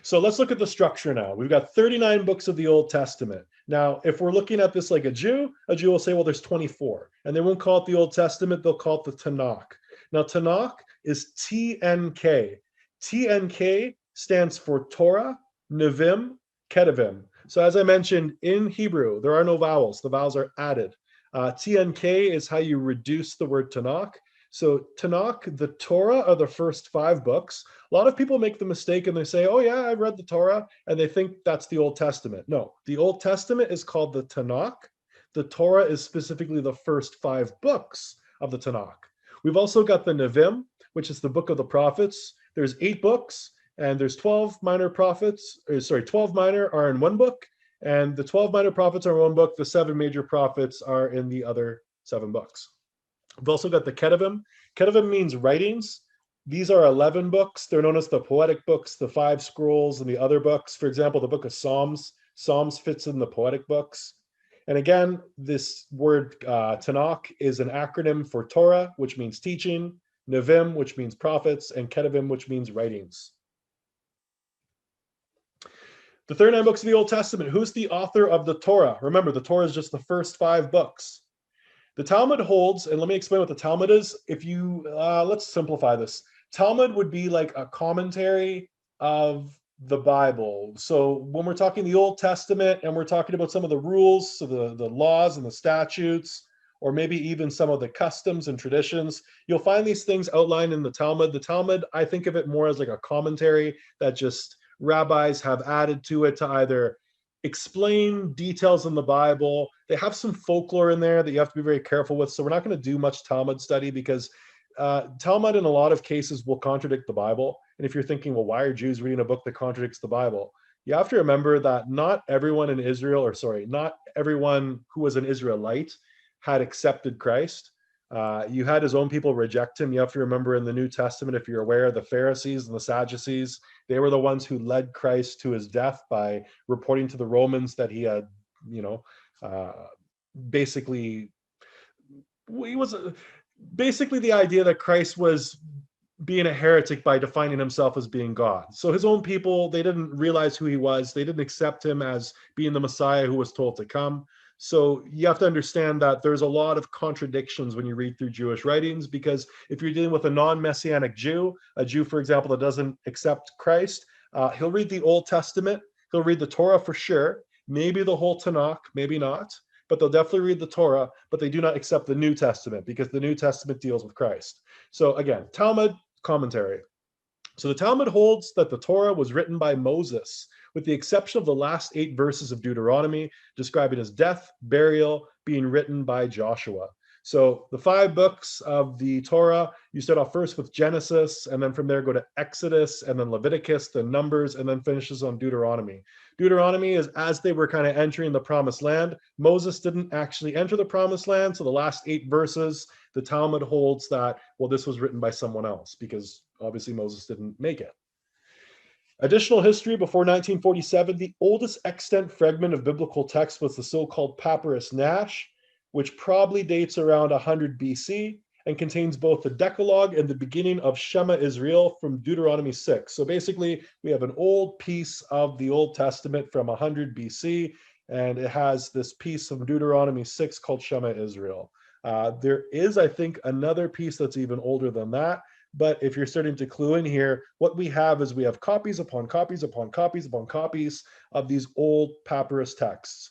So let's look at the structure now. We've got 39 books of the Old Testament. Now, if we're looking at this like a Jew will say, well, there's 24. And they won't call it the Old Testament, they'll call it the Tanakh. Now, Tanakh is TNK. TNK stands for Torah, Nevi'im, Ketuvim. So as I mentioned, in Hebrew, there are no vowels. The vowels are added. TNK is how you reduce the word Tanakh. So Tanakh, the Torah, are the first 5 books. A lot of people make the mistake and they say, oh yeah, I read the Torah, and they think that's the Old Testament. No, the Old Testament is called the Tanakh. The Torah is specifically the first 5 books of the Tanakh. We've also got the Nevi'im, which is the book of the prophets. There's 8 books, and there's 12 minor prophets, 12 minor are in one book, and the 12 minor prophets are in one book. The 7 major prophets are in the other 7 books. We've also got the Ketuvim. Ketuvim means writings. These are 11 books. They're known as the poetic books, the 5 scrolls, and the other books. For example, the book of Psalms. Psalms fits in the poetic books. And again, this word Tanakh is an acronym for Torah, which means teaching, Nevi'im, which means prophets, and Ketuvim, which means writings. The 39 books of the Old Testament. Who's the author of the Torah? Remember, the Torah is just the first 5 books. The Talmud holds, and let me explain what the Talmud is. If you, let's simplify this. Talmud would be like a commentary of the Bible. So when we're talking the Old Testament and we're talking about some of the rules, so the laws and the statutes, or maybe even some of the customs and traditions, you'll find these things outlined in the Talmud. The Talmud, I think of it more as like a commentary that just rabbis have added to it to either explain details in the Bible. They have some folklore in there that you have to be very careful with. So we're not going to do much Talmud study because Talmud in a lot of cases will contradict the Bible. And if you're thinking, well, why are Jews reading a book that contradicts the Bible? You have to remember that not everyone in Israel, or sorry, not everyone who was an Israelite had accepted Christ. You had his own people reject him. You have to remember in the New Testament, if you're aware, the Pharisees and the Sadducees, they were the ones who led Christ to his death by reporting to the Romans that he had, basically, he was basically the idea that Christ was being a heretic by defining himself as being God. So his own people, they didn't realize who he was. They didn't accept him as being the Messiah who was told to come. So you have to understand that there's a lot of contradictions when you read through Jewish writings, because if you're dealing with a non-Messianic Jew, a Jew, for example, that doesn't accept Christ, he'll read the Old Testament, he'll read the Torah for sure, maybe the whole Tanakh, maybe not, but they'll definitely read the Torah, but they do not accept the New Testament because the New Testament deals with Christ. So again, Talmud commentary. So the Talmud holds that the Torah was written by Moses, with the exception of the last 8 verses of Deuteronomy, describing his death, burial, being written by Joshua. So the 5 books of the Torah, you start off first with Genesis, and then from there go to Exodus, and then Leviticus, then Numbers, and then finishes on Deuteronomy. Deuteronomy is as they were kind of entering the promised land. Moses didn't actually enter the promised land, so the last 8 verses, the Talmud holds that, well, this was written by someone else, because obviously Moses didn't make it. Additional history: before 1947, the oldest extant fragment of biblical text was the so-called Papyrus Nash, which probably dates around 100 BC and contains both the Decalogue and the beginning of Shema Israel from Deuteronomy 6. So basically, we have an old piece of the Old Testament from 100 BC, and it has this piece of Deuteronomy 6 called Shema Israel. There is, I think, another piece that's even older than that. But if you're starting to clue in here, what we have is we have copies upon copies upon copies upon copies of these old papyrus texts.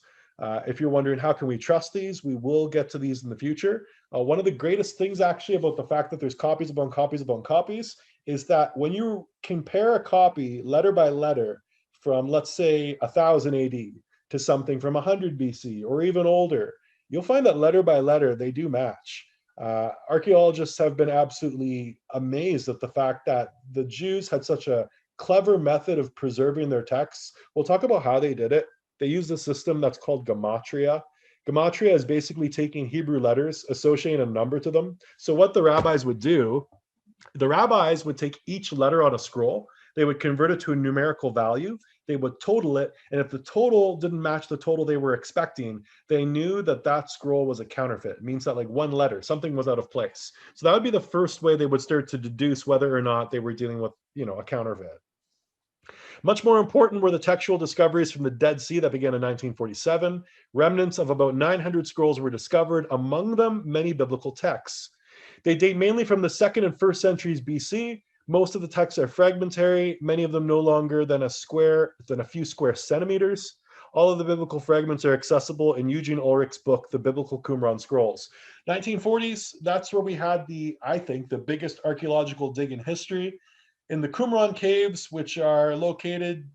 If you're wondering how can we trust these, we will get to these in the future. One of the greatest things actually about the fact that there's copies upon copies upon copies is that when you compare a copy letter by letter from, let's say, 1000 AD to something from 100 BC or even older, you'll find that letter by letter, they do match. Archaeologists have been absolutely amazed at the fact that the Jews had such a clever method of preserving their texts. We'll talk about how they did it. They used a system that's called gematria. Gematria is basically taking Hebrew letters, associating a number to them. So what the rabbis would do, the rabbis would take each letter on a scroll, they would convert it to a numerical value, they would total it, and if the total didn't match the total they were expecting, they knew that that scroll was a counterfeit. It means that like one letter, something was out of place. So that would be the first way they would start to deduce whether or not they were dealing with, a counterfeit. Much more important were the textual discoveries from the Dead Sea that began in 1947. Remnants of about 900 scrolls were discovered, among them many biblical texts. They date mainly from the 2nd and 1st centuries BC. Most of the texts are fragmentary, many of them no longer than a few square centimeters. All of the biblical fragments are accessible in Eugene Ulrich's book, The Biblical Qumran Scrolls. 1940s, that's where we had I think, the biggest archaeological dig in history. In the Qumran caves, which are located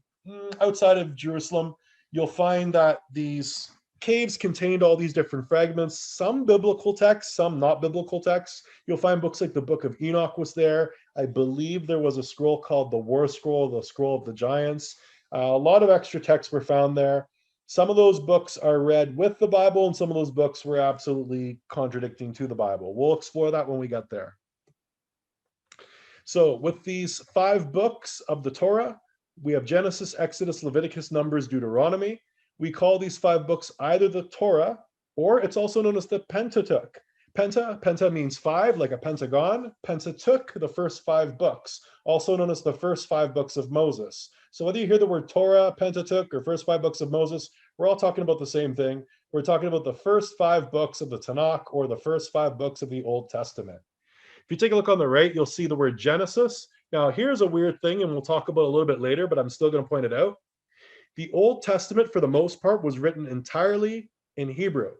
outside of Jerusalem, you'll find that these caves contained all these different fragments, some biblical texts, some not biblical texts. You'll find books like the Book of Enoch was there. I believe there was a scroll called the War Scroll, the Scroll of the Giants. A lot of extra texts were found there. Some of those books are read with the Bible, and some of those books were absolutely contradicting to the Bible. We'll explore that when we get there. So with these 5 books of the Torah, we have Genesis, Exodus, Leviticus, Numbers, Deuteronomy. We call these 5 books either the Torah, or it's also known as the Pentateuch. Penta means 5, like a pentagon. Pentateuch, the first 5 books, also known as the first 5 books of Moses. So whether you hear the word Torah, Pentateuch, or first 5 books of Moses, we're all talking about the same thing. We're talking about the first 5 books of the Tanakh, or the first 5 books of the Old Testament. If you take a look on the right, you'll see the word Genesis. Now, here's a weird thing, and we'll talk about it a little bit later, but I'm still going to point it out. The Old Testament, for the most part, was written entirely in Hebrew.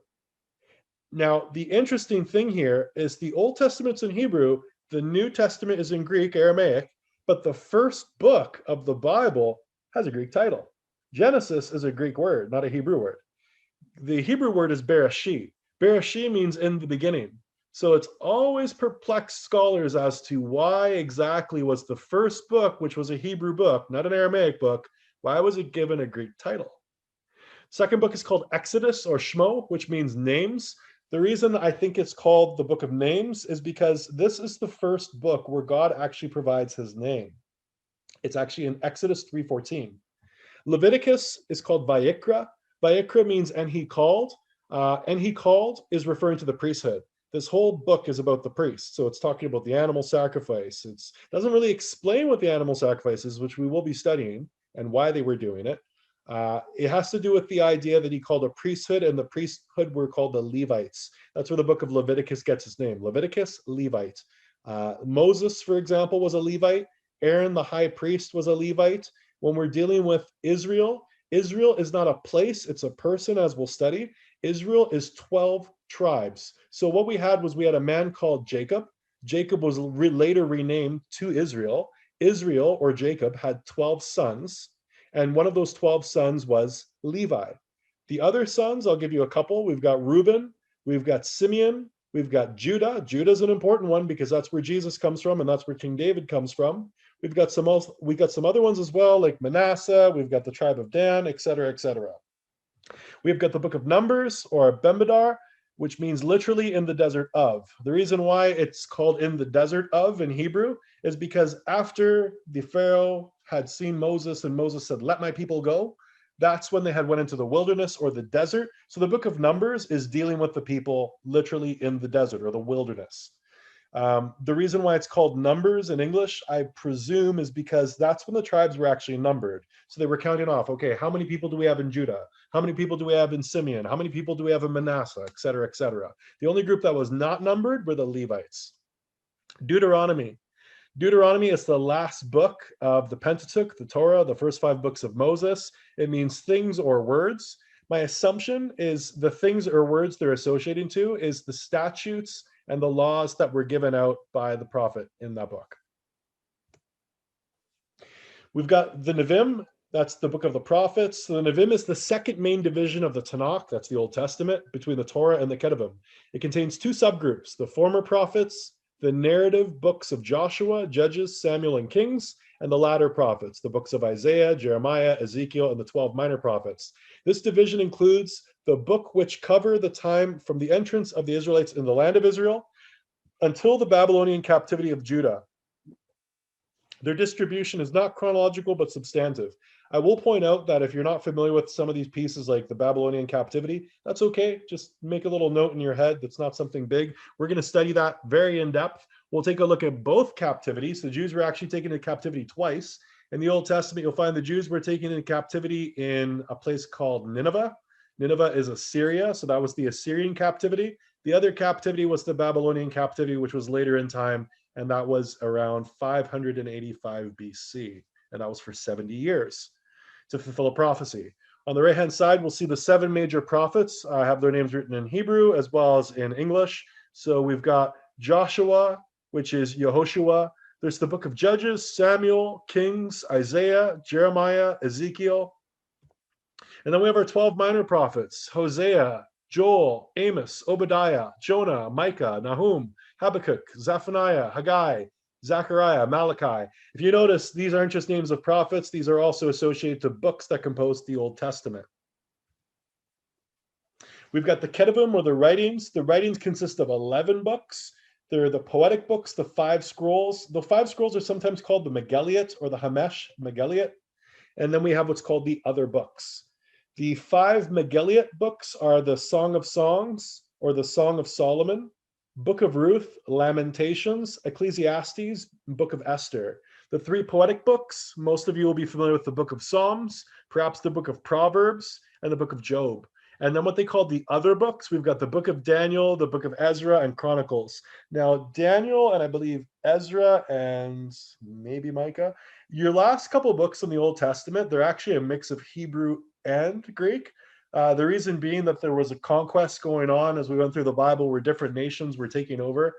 Now, the interesting thing here is the Old Testament's in Hebrew, the New Testament is in Greek, Aramaic, but the first book of the Bible has a Greek title. Genesis is a Greek word, not a Hebrew word. The Hebrew word is Bereshit. Bereshit means in the beginning. So it's always perplexed scholars as to why exactly was the first book, which was a Hebrew book, not an Aramaic book, why was it given a Greek title? Second book is called Exodus or Shmo, which means names. The reason I think it's called the Book of Names is because this is the first book where God actually provides his name. It's actually in Exodus 3:14. Leviticus is called Vayikra. Vayikra means and he called. And he called is referring to the priesthood. This whole book is about the priest. So it's talking about the animal sacrifice. It doesn't really explain what the animal sacrifice is, which we will be studying, and why they were doing it. It has to do with the idea that he called a priesthood, and the priesthood were called the Levites. That's where the book of Leviticus gets its name. Leviticus, Levite. Moses, for example, was a Levite. Aaron, the high priest, was a Levite. When we're dealing with Israel, Israel is not a place, it's a person, as we'll study. Israel is 12 tribes. So what we had was we had a man called Jacob. Jacob was later renamed to Israel. Israel, or Jacob, had 12 sons, and one of those 12 sons was Levi. The other sons, I'll give you a couple. We've got Reuben, we've got Simeon, we've got Judah. Judah's an important one because that's where Jesus comes from, and that's where King David comes from. We've got some other ones as well, like Manasseh. We've got the tribe of Dan, etc., etc. We've got the book of Numbers, or Bemidbar, which means literally in the desert of. The reason why it's called in the desert of in Hebrew is because after the Pharaoh had seen Moses and Moses said, "Let my people go," that's when they had went into the wilderness or the desert. So the book of Numbers is dealing with the people literally in the desert or the wilderness. The reason why it's called Numbers in English, I presume, is because that's when the tribes were actually numbered. So they were counting off, okay, how many people do we have in Judah? How many people do we have in Simeon? How many people do we have in Manasseh, et cetera, et cetera. The only group that was not numbered were the Levites. Deuteronomy. Deuteronomy is the last book of the Pentateuch, the Torah, the first 5 books of Moses. It means things or words. My assumption is the things or words they're associating to is the statutes and the laws that were given out by the prophet in that book. We've got the Nevi'im. That's the book of the prophets. So the Nevi'im is the second main division of the Tanakh, that's the Old Testament, between the Torah and the Ketuvim. It contains 2 subgroups, the former prophets, the narrative books of Joshua, Judges, Samuel, and Kings, and the latter prophets, the books of Isaiah, Jeremiah, Ezekiel, and the 12 minor prophets. This division includes the book which cover the time from the entrance of the Israelites in the land of Israel until the Babylonian captivity of Judah. Their distribution is not chronological, but substantive. I will point out that if you're not familiar with some of these pieces, like the Babylonian captivity, that's okay. Just make a little note in your head. That's not something big. We're going to study that very in depth. We'll take a look at both captivities. The Jews were actually taken into captivity twice. In the Old Testament, you'll find the Jews were taken into captivity in a place called Nineveh. Nineveh is Assyria, so that was the Assyrian captivity. The other captivity was the Babylonian captivity, which was later in time, and that was around 585 BC, and that was for 70 years to fulfill a prophecy. On the right-hand side, we'll see the 7 major prophets. I have their names written in Hebrew as well as in English. So we've got Joshua, which is Yehoshua. There's the book of Judges, Samuel, Kings, Isaiah, Jeremiah, Ezekiel. And then we have our 12 minor prophets, Hosea, Joel, Amos, Obadiah, Jonah, Micah, Nahum, Habakkuk, Zephaniah, Haggai, Zechariah, Malachi. If you notice, these aren't just names of prophets. These are also associated to books that compose the Old Testament. We've got the Ketuvim, or the writings. The writings consist of 11 books. They're the poetic books, the 5 scrolls. The 5 scrolls are sometimes called the Megilliot or the Hamesh Megilliot. And then we have what's called the other books. The 5 Megilliot books are the Song of Songs, or the Song of Solomon, Book of Ruth, Lamentations, Ecclesiastes, Book of Esther. The 3 poetic books, most of you will be familiar with the Book of Psalms, perhaps the Book of Proverbs, and the Book of Job. And then what they call the other books, we've got the Book of Daniel, the Book of Ezra, and Chronicles. Now, Daniel, and I believe Ezra, and maybe Micah, your last couple of books in the Old Testament, they're actually a mix of Hebrew and Greek. The reason being that there was a conquest going on as we went through the Bible where different nations were taking over.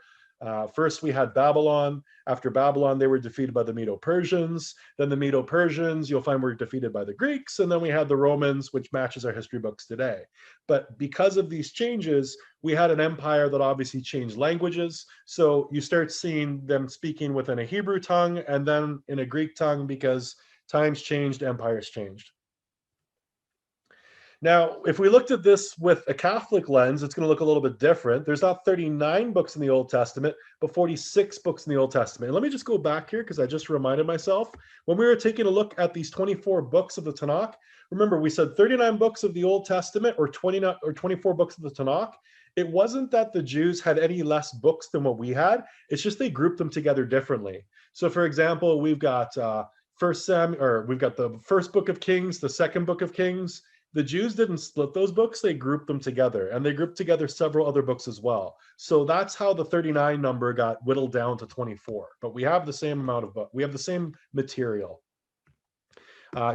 First, we had Babylon. After Babylon, they were defeated by the Medo-Persians. Then the Medo-Persians, you'll find, were defeated by the Greeks. And then we had the Romans, which matches our history books today. But because of these changes, we had an empire that obviously changed languages. So you start seeing them speaking within a Hebrew tongue and then in a Greek tongue, because times changed, empires changed. Now, if we looked at this with a Catholic lens, it's going to look a little bit different. There's not 39 books in the Old Testament, but 46 books in the Old Testament. And let me just go back here, because I just reminded myself. When we were taking a look at these 24 books of the Tanakh, remember we said 39 books of the Old Testament or 29 or 24 books of the Tanakh. It wasn't that the Jews had any less books than what we had. It's just they grouped them together differently. So for example, we've got we've got the first book of Kings, the second book of Kings. The Jews didn't split those books, they grouped them together, and they grouped together several other books as well. So that's how the 39 number got whittled down to 24. But we have the same amount of book, we have the same material.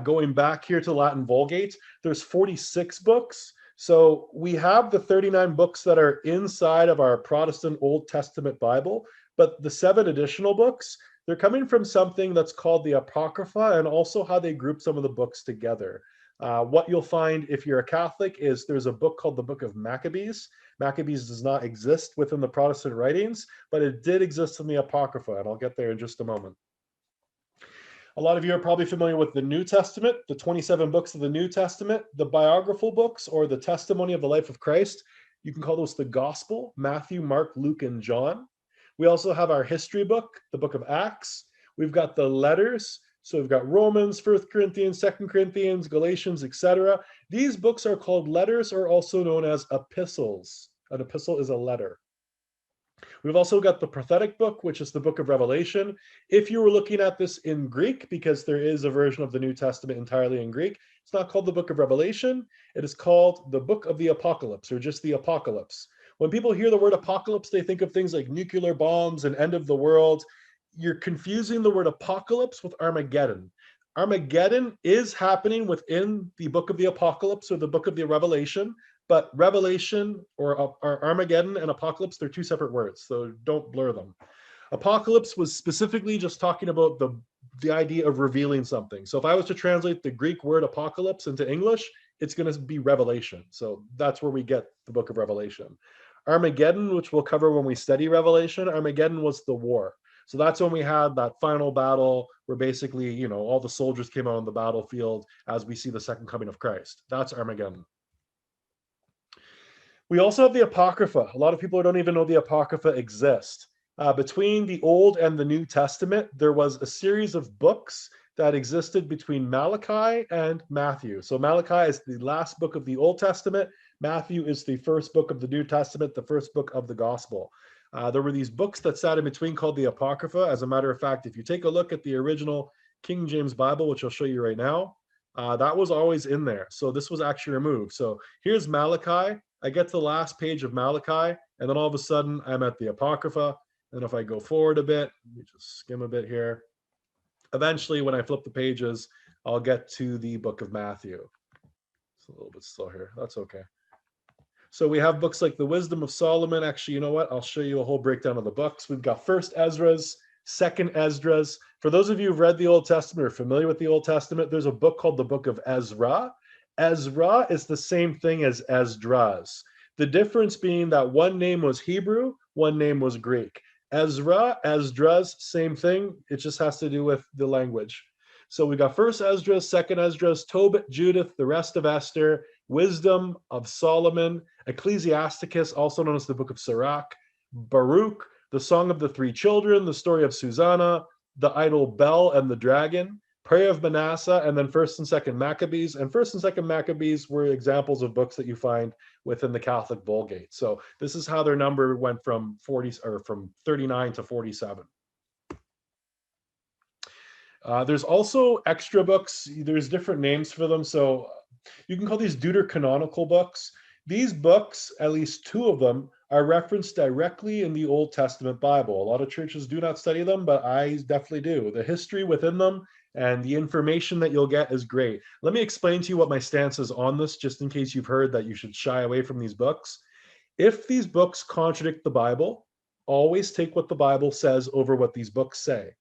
Going back here to Latin Vulgate, there's 46 books. So we have the 39 books that are inside of our Protestant Old Testament Bible, but the 7 additional books, they're coming from something that's called the Apocrypha, and also how they group some of the books together. What you'll find if you're a Catholic is there's a book called the Book of Maccabees. Maccabees does not exist within the Protestant writings, but it did exist in the Apocrypha, and I'll get there in just a moment. A lot of you are probably familiar with the New Testament, the 27 books of the New Testament, the biographical books, or the testimony of the life of Christ. You can call those the Gospel: Matthew, Mark, Luke, and John. We also have our history book, the Book of Acts. We've got the letters. So we've got Romans, 1 Corinthians, 2 Corinthians, Galatians, etc. These books are called letters, or also known as epistles. An epistle is a letter. We've also got the prophetic book, which is the book of Revelation. If you were looking at this in Greek, because there is a version of the New Testament entirely in Greek, it's not called the book of Revelation. It is called the book of the Apocalypse, or just the Apocalypse. When people hear the word apocalypse, they think of things like nuclear bombs and end of the world. You're confusing the word apocalypse with Armageddon. Armageddon is happening within the book of the Apocalypse, or the book of the Revelation, but Revelation or Armageddon and apocalypse, they're two separate words, so don't blur them. Apocalypse was specifically just talking about the idea of revealing something. So if I was to translate the Greek word apocalypse into English, it's going to be revelation. So that's where we get the book of Revelation. Armageddon, which we'll cover when we study Revelation, Armageddon was the war. So that's when we had that final battle where basically, all the soldiers came out on the battlefield as we see the second coming of Christ. That's Armageddon. We also have the Apocrypha. A lot of people don't even know the Apocrypha exists. Between the Old and the New Testament, there was a series of books that existed between Malachi and Matthew. So Malachi is the last book of the Old Testament. Matthew is the first book of the New Testament, the first book of the Gospel. There were these books that sat in between called the Apocrypha. As a matter of fact, if you take a look at the original King James Bible, which I'll show you right now, that was always in there. So this was actually removed. So here's Malachi. I get to the last page of Malachi, and then all of a sudden I'm at the Apocrypha. And if I go forward a bit, let me just skim a bit here. Eventually, when I flip the pages, I'll get to the book of Matthew. It's a little bit slow here. That's okay. So we have books like the Wisdom of Solomon. Actually, you know what? I'll show you a whole breakdown of the books. We've got First Esdras, Second Esdras. For those of you who've read the Old Testament or familiar with the Old Testament, there's a book called the Book of Ezra. Ezra is the same thing as Esdras. The difference being that one name was Hebrew, one name was Greek. Ezra, Esdras, same thing. It just has to do with the language. So we got First Esdras, Second Esdras, Tobit, Judith, the rest of Esther, Wisdom of Solomon, Ecclesiasticus, also known as the Book of Sirach, Baruch, the Song of the Three Children, the story of Susanna, the idol Bel and the dragon, Prayer of Manasseh, and then First and Second Maccabees. And First and Second Maccabees were examples of books that you find within the Catholic Vulgate. So this is how their number went from 39 to 47. There's also extra books. There's different names for them. So you can call these deuterocanonical books. These books, at least 2 of them, are referenced directly in the Old Testament Bible. A lot of churches do not study them, but I definitely do. The history within them and the information that you'll get is great. Let me explain to you what my stance is on this, just in case you've heard that you should shy away from these books. If these books contradict the Bible, Always take what the Bible says over what these books say.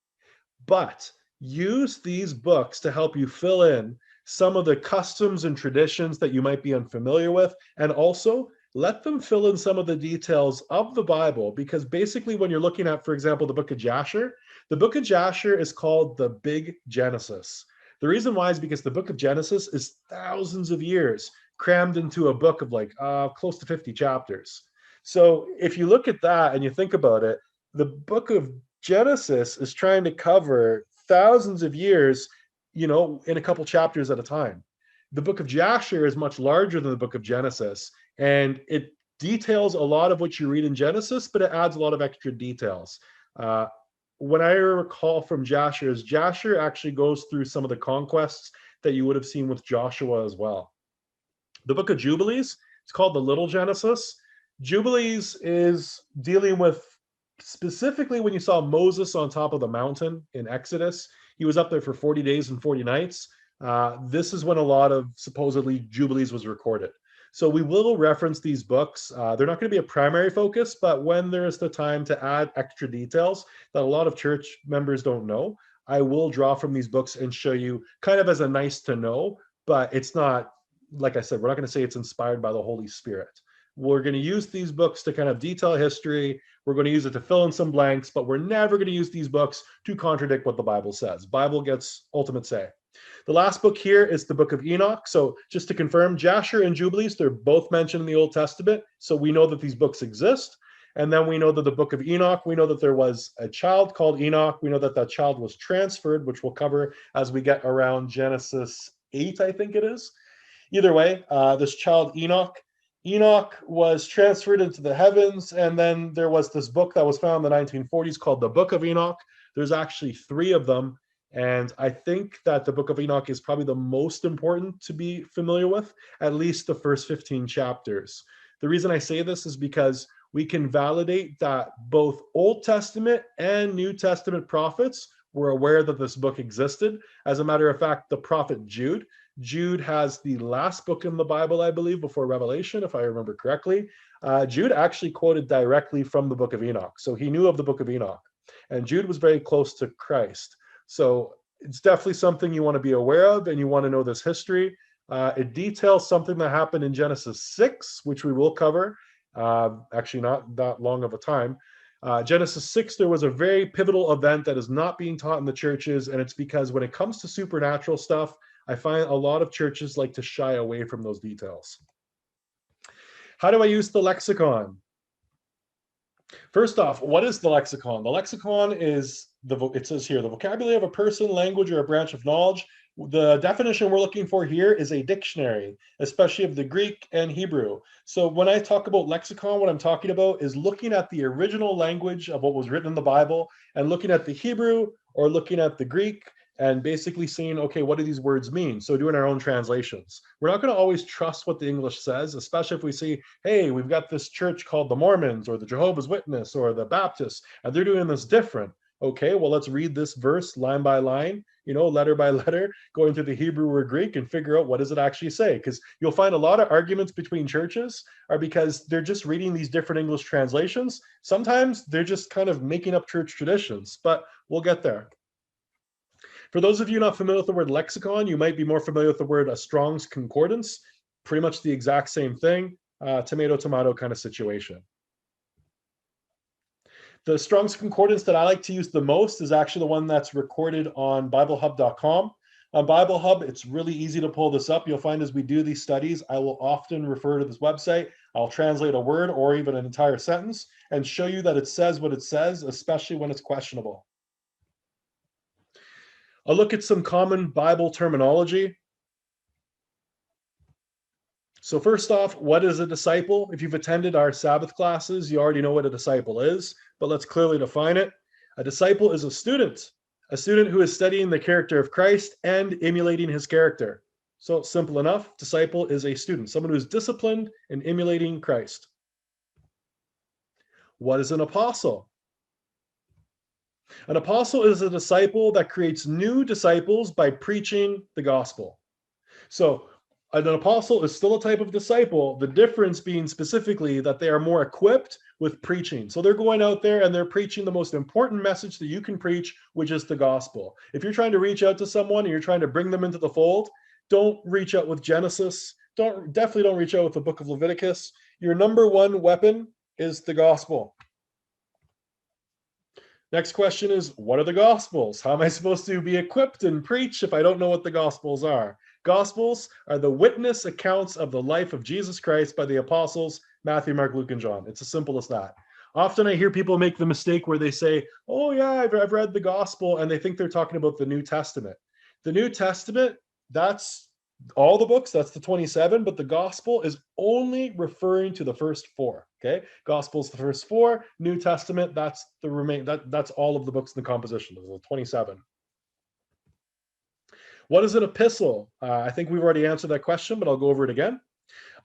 But use these books to help you fill in some of the customs and traditions that you might be unfamiliar with, and also let them fill in some of the details of the Bible, because basically when you're looking at, for example, the book of Jasher, the book of Jasher is called the Big Genesis. The reason why is because the book of Genesis is thousands of years crammed into a book of like close to 50 chapters. So if you look at that and you think about it, the book of Genesis is trying to cover thousands of years, in a couple chapters at a time. The book of Jasher is much larger than the book of Genesis, and it details a lot of what you read in Genesis, but it adds a lot of extra details. What I recall from Jasher is Jasher actually goes through some of the conquests that you would have seen with Joshua as well. The book of Jubilees, it's called the Little Genesis. Jubilees is dealing with specifically when you saw Moses on top of the mountain in Exodus. He was up there for 40 days and 40 nights. This is when a lot of supposedly Jubilees was recorded. So we will reference these books. They're not going to be a primary focus, but when there is the time to add extra details that a lot of church members don't know, I will draw from these books and show you kind of as a nice to know, but it's not, like I said, we're not going to say it's inspired by the Holy Spirit. We're going to use these books to kind of detail history. We're going to use it to fill in some blanks, but we're never going to use these books to contradict what the Bible says. Bible gets ultimate say. The last book here is the book of Enoch. So just to confirm, Jasher and Jubilees, they're both mentioned in the Old Testament. So we know that these books exist. And then we know that the book of Enoch, we know that there was a child called Enoch. We know that that child was transferred, which we'll cover as we get around Genesis 8, I think it is. Either way, this child Enoch was transferred into the heavens, and then there was this book that was found in the 1940s called the Book of Enoch. There's actually 3 of them, and I think that the Book of Enoch is probably the most important to be familiar with, at least the first 15 chapters. The reason I say this is because we can validate that both Old Testament and New Testament prophets were aware that this book existed. As a matter of fact, the prophet Jude has the last book in the Bible, I believe, before Revelation, if I remember correctly. Jude actually quoted directly from the book of Enoch. So he knew of the book of Enoch. And Jude was very close to Christ. So it's definitely something you want to be aware of, and you want to know this history. It details something that happened in Genesis 6, which we will cover. Actually, not that long of a time. Genesis 6, there was a very pivotal event that is not being taught in the churches, and it's because when it comes to supernatural stuff, I find a lot of churches like to shy away from those details. How do I use the lexicon? First off, what is the lexicon? The lexicon is, it says here, the vocabulary of a person, language, or a branch of knowledge. The definition we're looking for here is a dictionary, especially of the Greek and Hebrew. So when I talk about lexicon, what I'm talking about is looking at the original language of what was written in the Bible and looking at the Hebrew or looking at the Greek and basically saying, okay, what do these words mean? So doing our own translations. We're not going to always trust what the English says, especially if we see, hey, we've got this church called the Mormons or the Jehovah's Witness or the Baptists, and they're doing this different. Okay, well, let's read this verse line by line, letter by letter, going through the Hebrew or Greek and figure out what does it actually say. Because you'll find a lot of arguments between churches are because they're just reading these different English translations. Sometimes they're just kind of making up church traditions, but we'll get there. For those of you not familiar with the word lexicon, you might be more familiar with the word a Strong's Concordance. Pretty much the exact same thing, tomato, tomato kind of situation. The Strong's Concordance that I like to use the most is actually the one that's recorded on BibleHub.com. On BibleHub, it's really easy to pull this up. You'll find as we do these studies, I will often refer to this website. I'll translate a word or even an entire sentence and show you that it says what it says, especially when it's questionable. I'll look at some common Bible terminology. So first off, what is a disciple? If you've attended our Sabbath classes, you already know what a disciple is, but let's clearly define it. A disciple is a student who is studying the character of Christ and emulating his character. So simple enough, disciple is a student, someone who's disciplined and emulating Christ. What is an apostle? An apostle is a disciple that creates new disciples by preaching the gospel. So an apostle is still a type of disciple, the difference being specifically that they are more equipped with preaching. So they're going out there and they're preaching the most important message that you can preach, which is the gospel. If you're trying to reach out to someone and you're trying to bring them into the fold, don't reach out with Genesis. Definitely don't reach out with the book of Leviticus. Your number one weapon is the gospel. Next question is, what are the Gospels? How am I supposed to be equipped and preach if I don't know what the Gospels are? Gospels are the witness accounts of the life of Jesus Christ by the apostles, Matthew, Mark, Luke, and John. It's as simple as that. Often I hear people make the mistake where they say, oh yeah, I've read the Gospel, and they think they're talking about the New Testament. The New Testament, that's all the books, that's the 27, but the gospel is only referring to the first 4. Okay, gospel's the first 4, New Testament, that's that's all of the books in the composition. There's 27. What is an epistle? I think we've already answered that question, but I'll go over it again.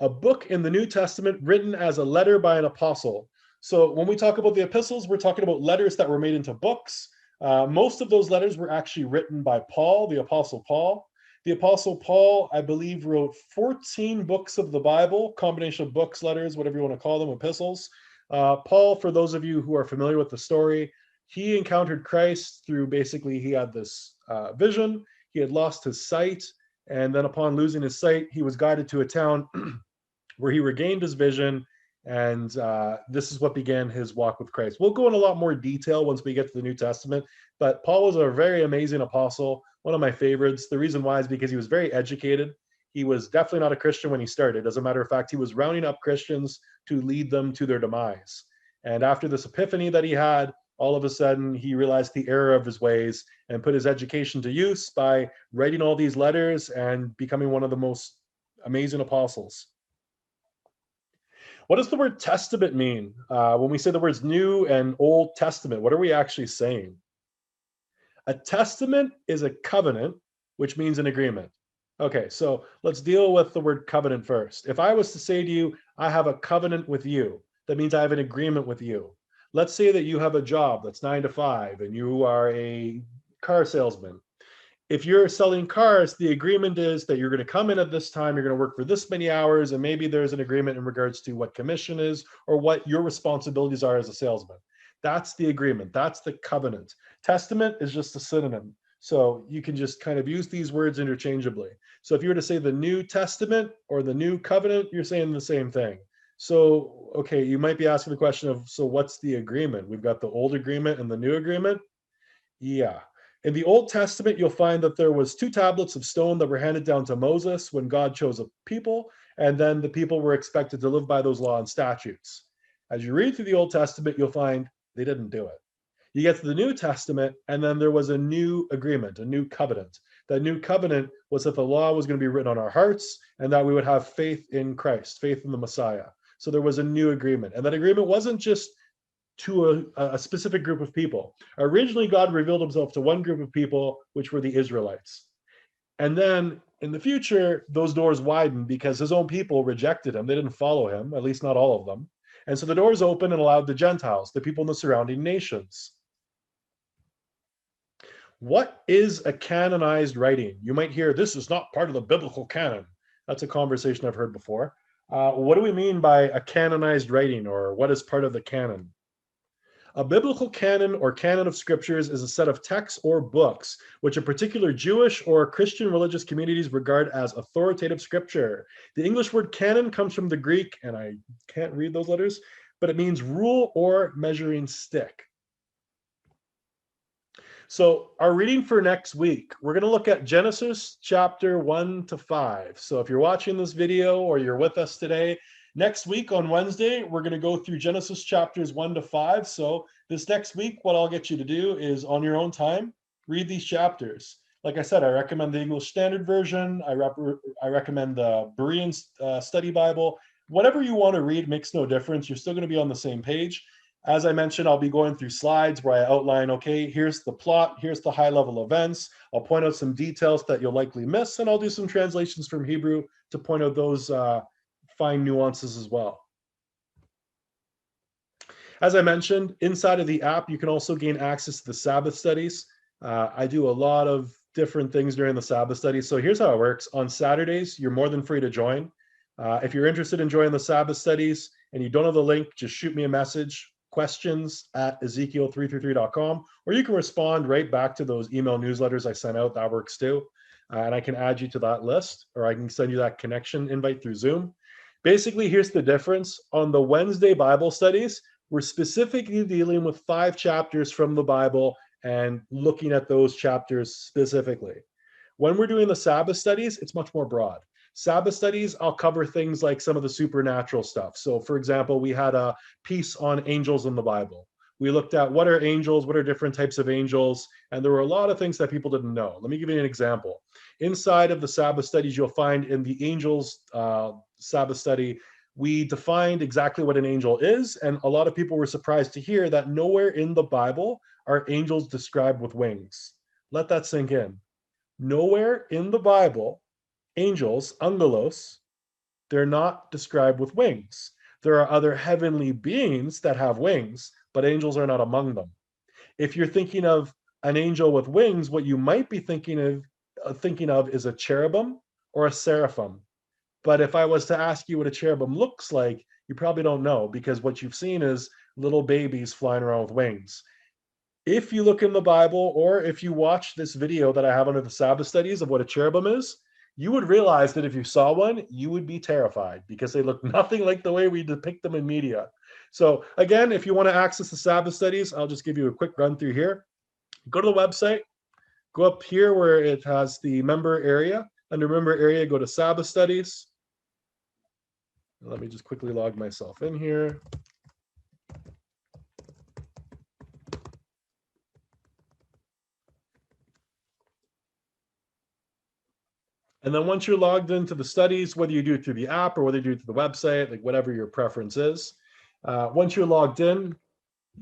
A book in the New Testament written as a letter by an apostle. So when we talk about the epistles, we're talking about letters that were made into books. Most of those letters were actually written by Paul, the apostle Paul. The Apostle Paul, I believe, wrote 14 books of the Bible, combination of books, letters, whatever you want to call them, epistles. Paul, for those of you who are familiar with the story, he encountered Christ through basically, he had this vision, he had lost his sight, and then upon losing his sight, he was guided to a town where he regained his vision, and this is what began his walk with Christ. We'll go in a lot more detail once we get to the New Testament, but Paul was a very amazing apostle, one of my favorites. The reason why is because he was very educated. He was definitely not a Christian when he started. As a matter of fact, he was rounding up Christians to lead them to their demise. And after this epiphany that he had, all of a sudden he realized the error of his ways and put his education to use by writing all these letters and becoming one of the most amazing apostles. What does the word testament mean? When we say the words New and Old Testament, what are we actually saying? A testament is a covenant, which means an agreement. Okay, so let's deal with the word covenant first. If I was to say to you, I have a covenant with you, that means I have an agreement with you. Let's say that you have a job that's 9 to 5 and you are a car salesman. If you're selling cars, the agreement is that you're going to come in at this time, you're going to work for this many hours, and maybe there's an agreement in regards to what commission is or what your responsibilities are as a salesman. That's the agreement. That's the covenant. Testament is just a synonym. So you can just kind of use these words interchangeably. So if you were to say the New Testament or the New Covenant, you're saying the same thing. So, okay, you might be asking the question of, so what's the agreement? We've got the Old Agreement and the New Agreement. Yeah. In the Old Testament, you'll find that there was 2 tablets of stone that were handed down to Moses when God chose a people, and then the people were expected to live by those laws and statutes. As you read through the Old Testament, you'll find they didn't do it. You get to the New Testament, and then there was a new agreement, a new covenant. That new covenant was that the law was going to be written on our hearts and that we would have faith in Christ, faith in the Messiah. So there was a new agreement. And that agreement wasn't just to a specific group of people. Originally, God revealed himself to one group of people, which were the Israelites. And then in the future, those doors widened because his own people rejected him. They didn't follow him, at least not all of them. And so the doors opened and allowed the Gentiles, the people in the surrounding nations. What is a canonized writing? You might hear, this is not part of the biblical canon. That's a conversation I've heard before. What do we mean by a canonized writing, or what is part of the canon? A biblical canon or canon of scriptures is a set of texts or books which a particular Jewish or Christian religious communities regard as authoritative scripture. The English word canon comes from the Greek, and I can't read those letters, but it means rule or measuring stick. So our reading for next week, we're going to look at Genesis chapter 1 to 5. So if you're watching this video or you're with us today, next week on Wednesday, we're going to go through Genesis chapters 1 to 5. So this next week, what I'll get you to do is, on your own time, read these chapters. Like I said, I recommend the English Standard Version. I recommend the Berean Study Bible. Whatever you want to read makes no difference. You're still going to be on the same page. As I mentioned, I'll be going through slides where I outline, okay, here's the plot, here's the high-level events. I'll point out some details that you'll likely miss, and I'll do some translations from Hebrew to point out those fine nuances as well. As I mentioned, inside of the app, you can also gain access to the Sabbath studies. I do a lot of different things during the Sabbath studies. So here's how it works. On Saturdays, you're more than free to join. If you're interested in joining the Sabbath studies and you don't have the link, just shoot me a message, questions@ezekiel333.com, or you can respond right back to those email newsletters I sent out. That works too. And I can add you to that list, or I can send you that connection invite through Zoom. Basically, here's the difference. On the Wednesday Bible studies, we're specifically dealing with 5 chapters from the Bible and looking at those chapters specifically. When we're doing the Sabbath studies, it's much more broad. Sabbath studies, I'll cover things like some of the supernatural stuff. So, for example, we had a piece on angels in the Bible. We looked at what are angels, what are different types of angels, and there were a lot of things that people didn't know. Let me give you an example. Inside of the Sabbath studies, you'll find in the angels Sabbath study, we defined exactly what an angel is, and a lot of people were surprised to hear that nowhere in the Bible are angels described with wings. Let that sink in. Nowhere in the Bible, angels, angelos, they're not described with wings. There are other heavenly beings that have wings, but angels are not among them. If you're thinking of an angel with wings, what you might be thinking of is a cherubim or a seraphim. But if I was to ask you what a cherubim looks like, you probably don't know, because what you've seen is little babies flying around with wings. If you look in the Bible, or if you watch this video that I have under the Sabbath studies of what a cherubim is, you would realize that if you saw one, you would be terrified, because they look nothing like the way we depict them in media. So again, if you want to access the Sabbath studies, I'll just give you a quick run through here. Go to the website, go up here where it has the member area. Under member area, go to Sabbath studies. Let me just quickly log myself in here. And then once you're logged into the studies, whether you do it through the app or whether you do it through the website, like whatever your preference is, once you're logged in,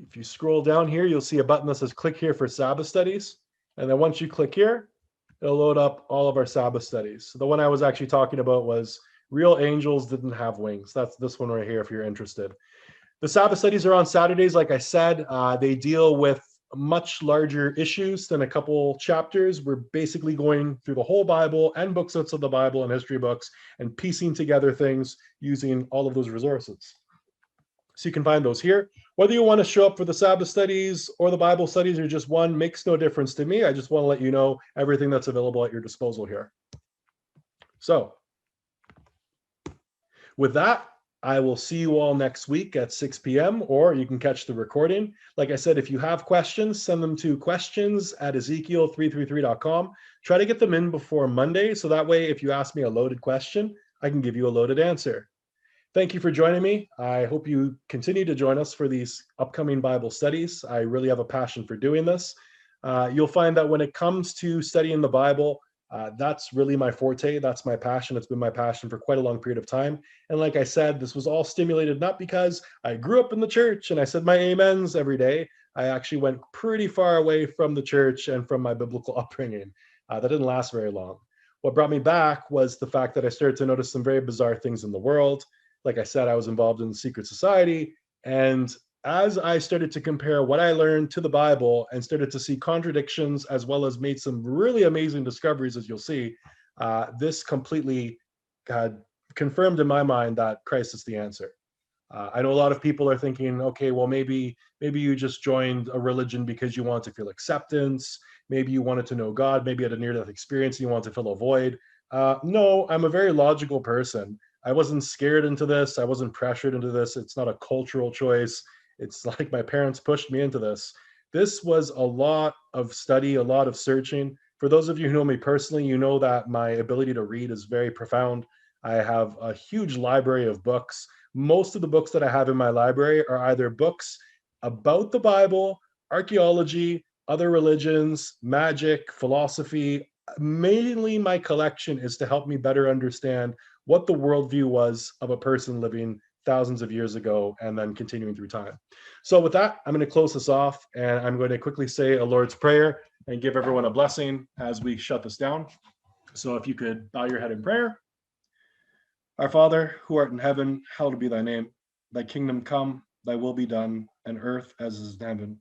if you scroll down here, you'll see a button that says click here for Sabbath studies. And then once you click here, it'll load up all of our Sabbath studies. So the one I was actually talking about was real angels didn't have wings. That's this one right here if you're interested. The Sabbath studies are on Saturdays, like I said. They deal with much larger issues than a couple chapters. We're basically going through the whole Bible and books outside the Bible and history books and piecing together things using all of those resources. So you can find those here. Whether you want to show up for the Sabbath studies or the Bible studies or just one makes no difference to me. I just want to let you know everything that's available at your disposal here. So with that, I will see you all next week at 6 p.m. or you can catch the recording. Like I said, if you have questions, send them to questions@ezekiel333.com. Try to get them in before Monday, so that way if you ask me a loaded question, I can give you a loaded answer. Thank you for joining me. I hope you continue to join us for these upcoming Bible studies. I really have a passion for doing this. You'll find that when it comes to studying the Bible, that's really my forte. That's my passion. It's been my passion for quite a long period of time. And like I said, this was all stimulated not because I grew up in the church and I said my amens every day. I actually went pretty far away from the church and from my biblical upbringing. That didn't last very long. What brought me back was the fact that I started to notice some very bizarre things in the world. Like I said, I was involved in the secret society. And as I started to compare what I learned to the Bible and started to see contradictions, as well as made some really amazing discoveries, as you'll see, this completely confirmed in my mind that Christ is the answer. I know a lot of people are thinking, okay, well, maybe you just joined a religion because you want to feel acceptance. Maybe you wanted to know God. Maybe you had a near-death experience and you want to fill a void. No, I'm a very logical person. I wasn't scared into this. I wasn't pressured into this. It's not a cultural choice. It's like my parents pushed me into this. This was a lot of study, a lot of searching. For those of you who know me personally, you know that my ability to read is very profound. I have a huge library of books. Most of the books that I have in my library are either books about the Bible, archaeology, other religions, magic, philosophy. Mainly my collection is to help me better understand what the worldview was of a person living thousands of years ago and then continuing through time. So with that, I'm going to close this off and I'm going to quickly say a Lord's Prayer and give everyone a blessing as we shut this down. So if you could bow your head in prayer. Our Father, who art in heaven, hallowed be thy name. Thy kingdom come, thy will be done, on earth as is in heaven.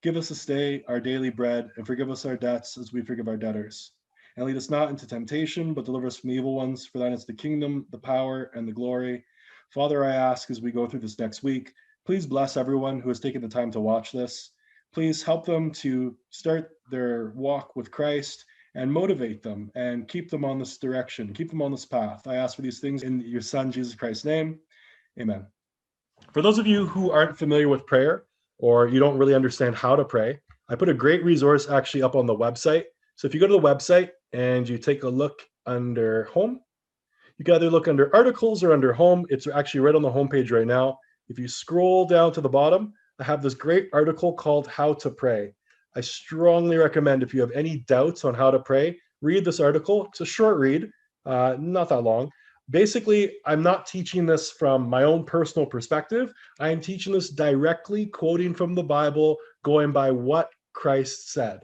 Give us this day our daily bread, and forgive us our debts as we forgive our debtors. And lead us not into temptation, but deliver us from the evil ones. For thine is the kingdom, the power, and the glory, Father, I ask as we go through this next week, please bless everyone who has taken the time to watch this. Please help them to start their walk with Christ and motivate them and keep them on this direction, keep them on this path. I ask for these things in your Son, Jesus Christ's name. Amen. For those of you who aren't familiar with prayer or you don't really understand how to pray, I put a great resource actually up on the website. So if you go to the website and you take a look under home, you can either look under articles or under home. It's actually right on the homepage right now. If you scroll down to the bottom, I have this great article called How to Pray. I strongly recommend if you have any doubts on how to pray, read this article. It's a short read, not that long. Basically, I'm not teaching this from my own personal perspective. I am teaching this directly quoting from the Bible, going by what Christ said.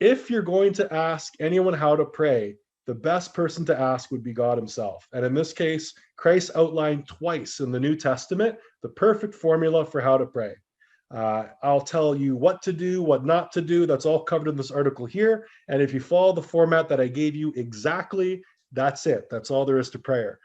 If you're going to ask anyone how to pray, the best person to ask would be God himself. And in this case, Christ outlined twice in the New Testament the perfect formula for how to pray. I'll tell you what to do, what not to do. That's all covered in this article here. And if you follow the format that I gave you exactly, that's it. That's all there is to prayer.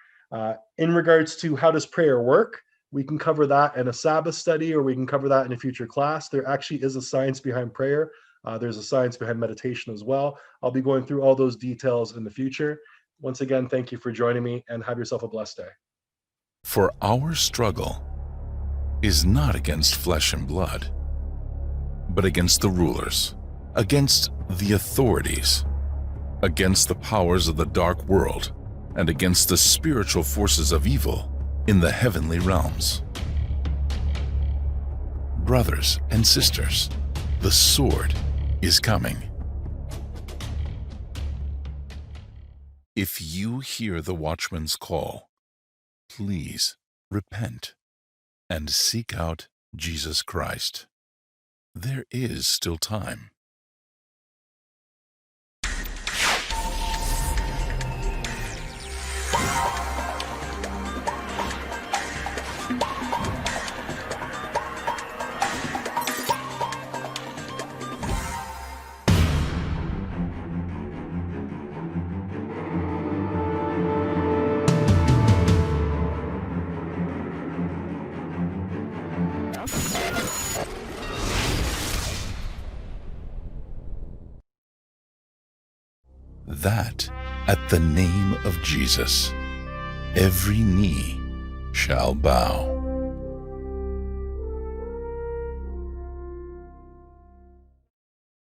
In regards to how does prayer work, we can cover that in a Sabbath study, or we can cover that in a future class. There actually is a science behind prayer. There's a science behind meditation as well. I'll be going through all those details in the future. Once again, thank you for joining me, and have yourself a blessed day. For our struggle is not against flesh and blood, but against the rulers, against the authorities, against the powers of the dark world, and against the spiritual forces of evil in the heavenly realms. Brothers and sisters, the sword is coming. If you hear the watchman's call, please repent and seek out Jesus Christ. There is still time. That at the name of Jesus, every knee shall bow.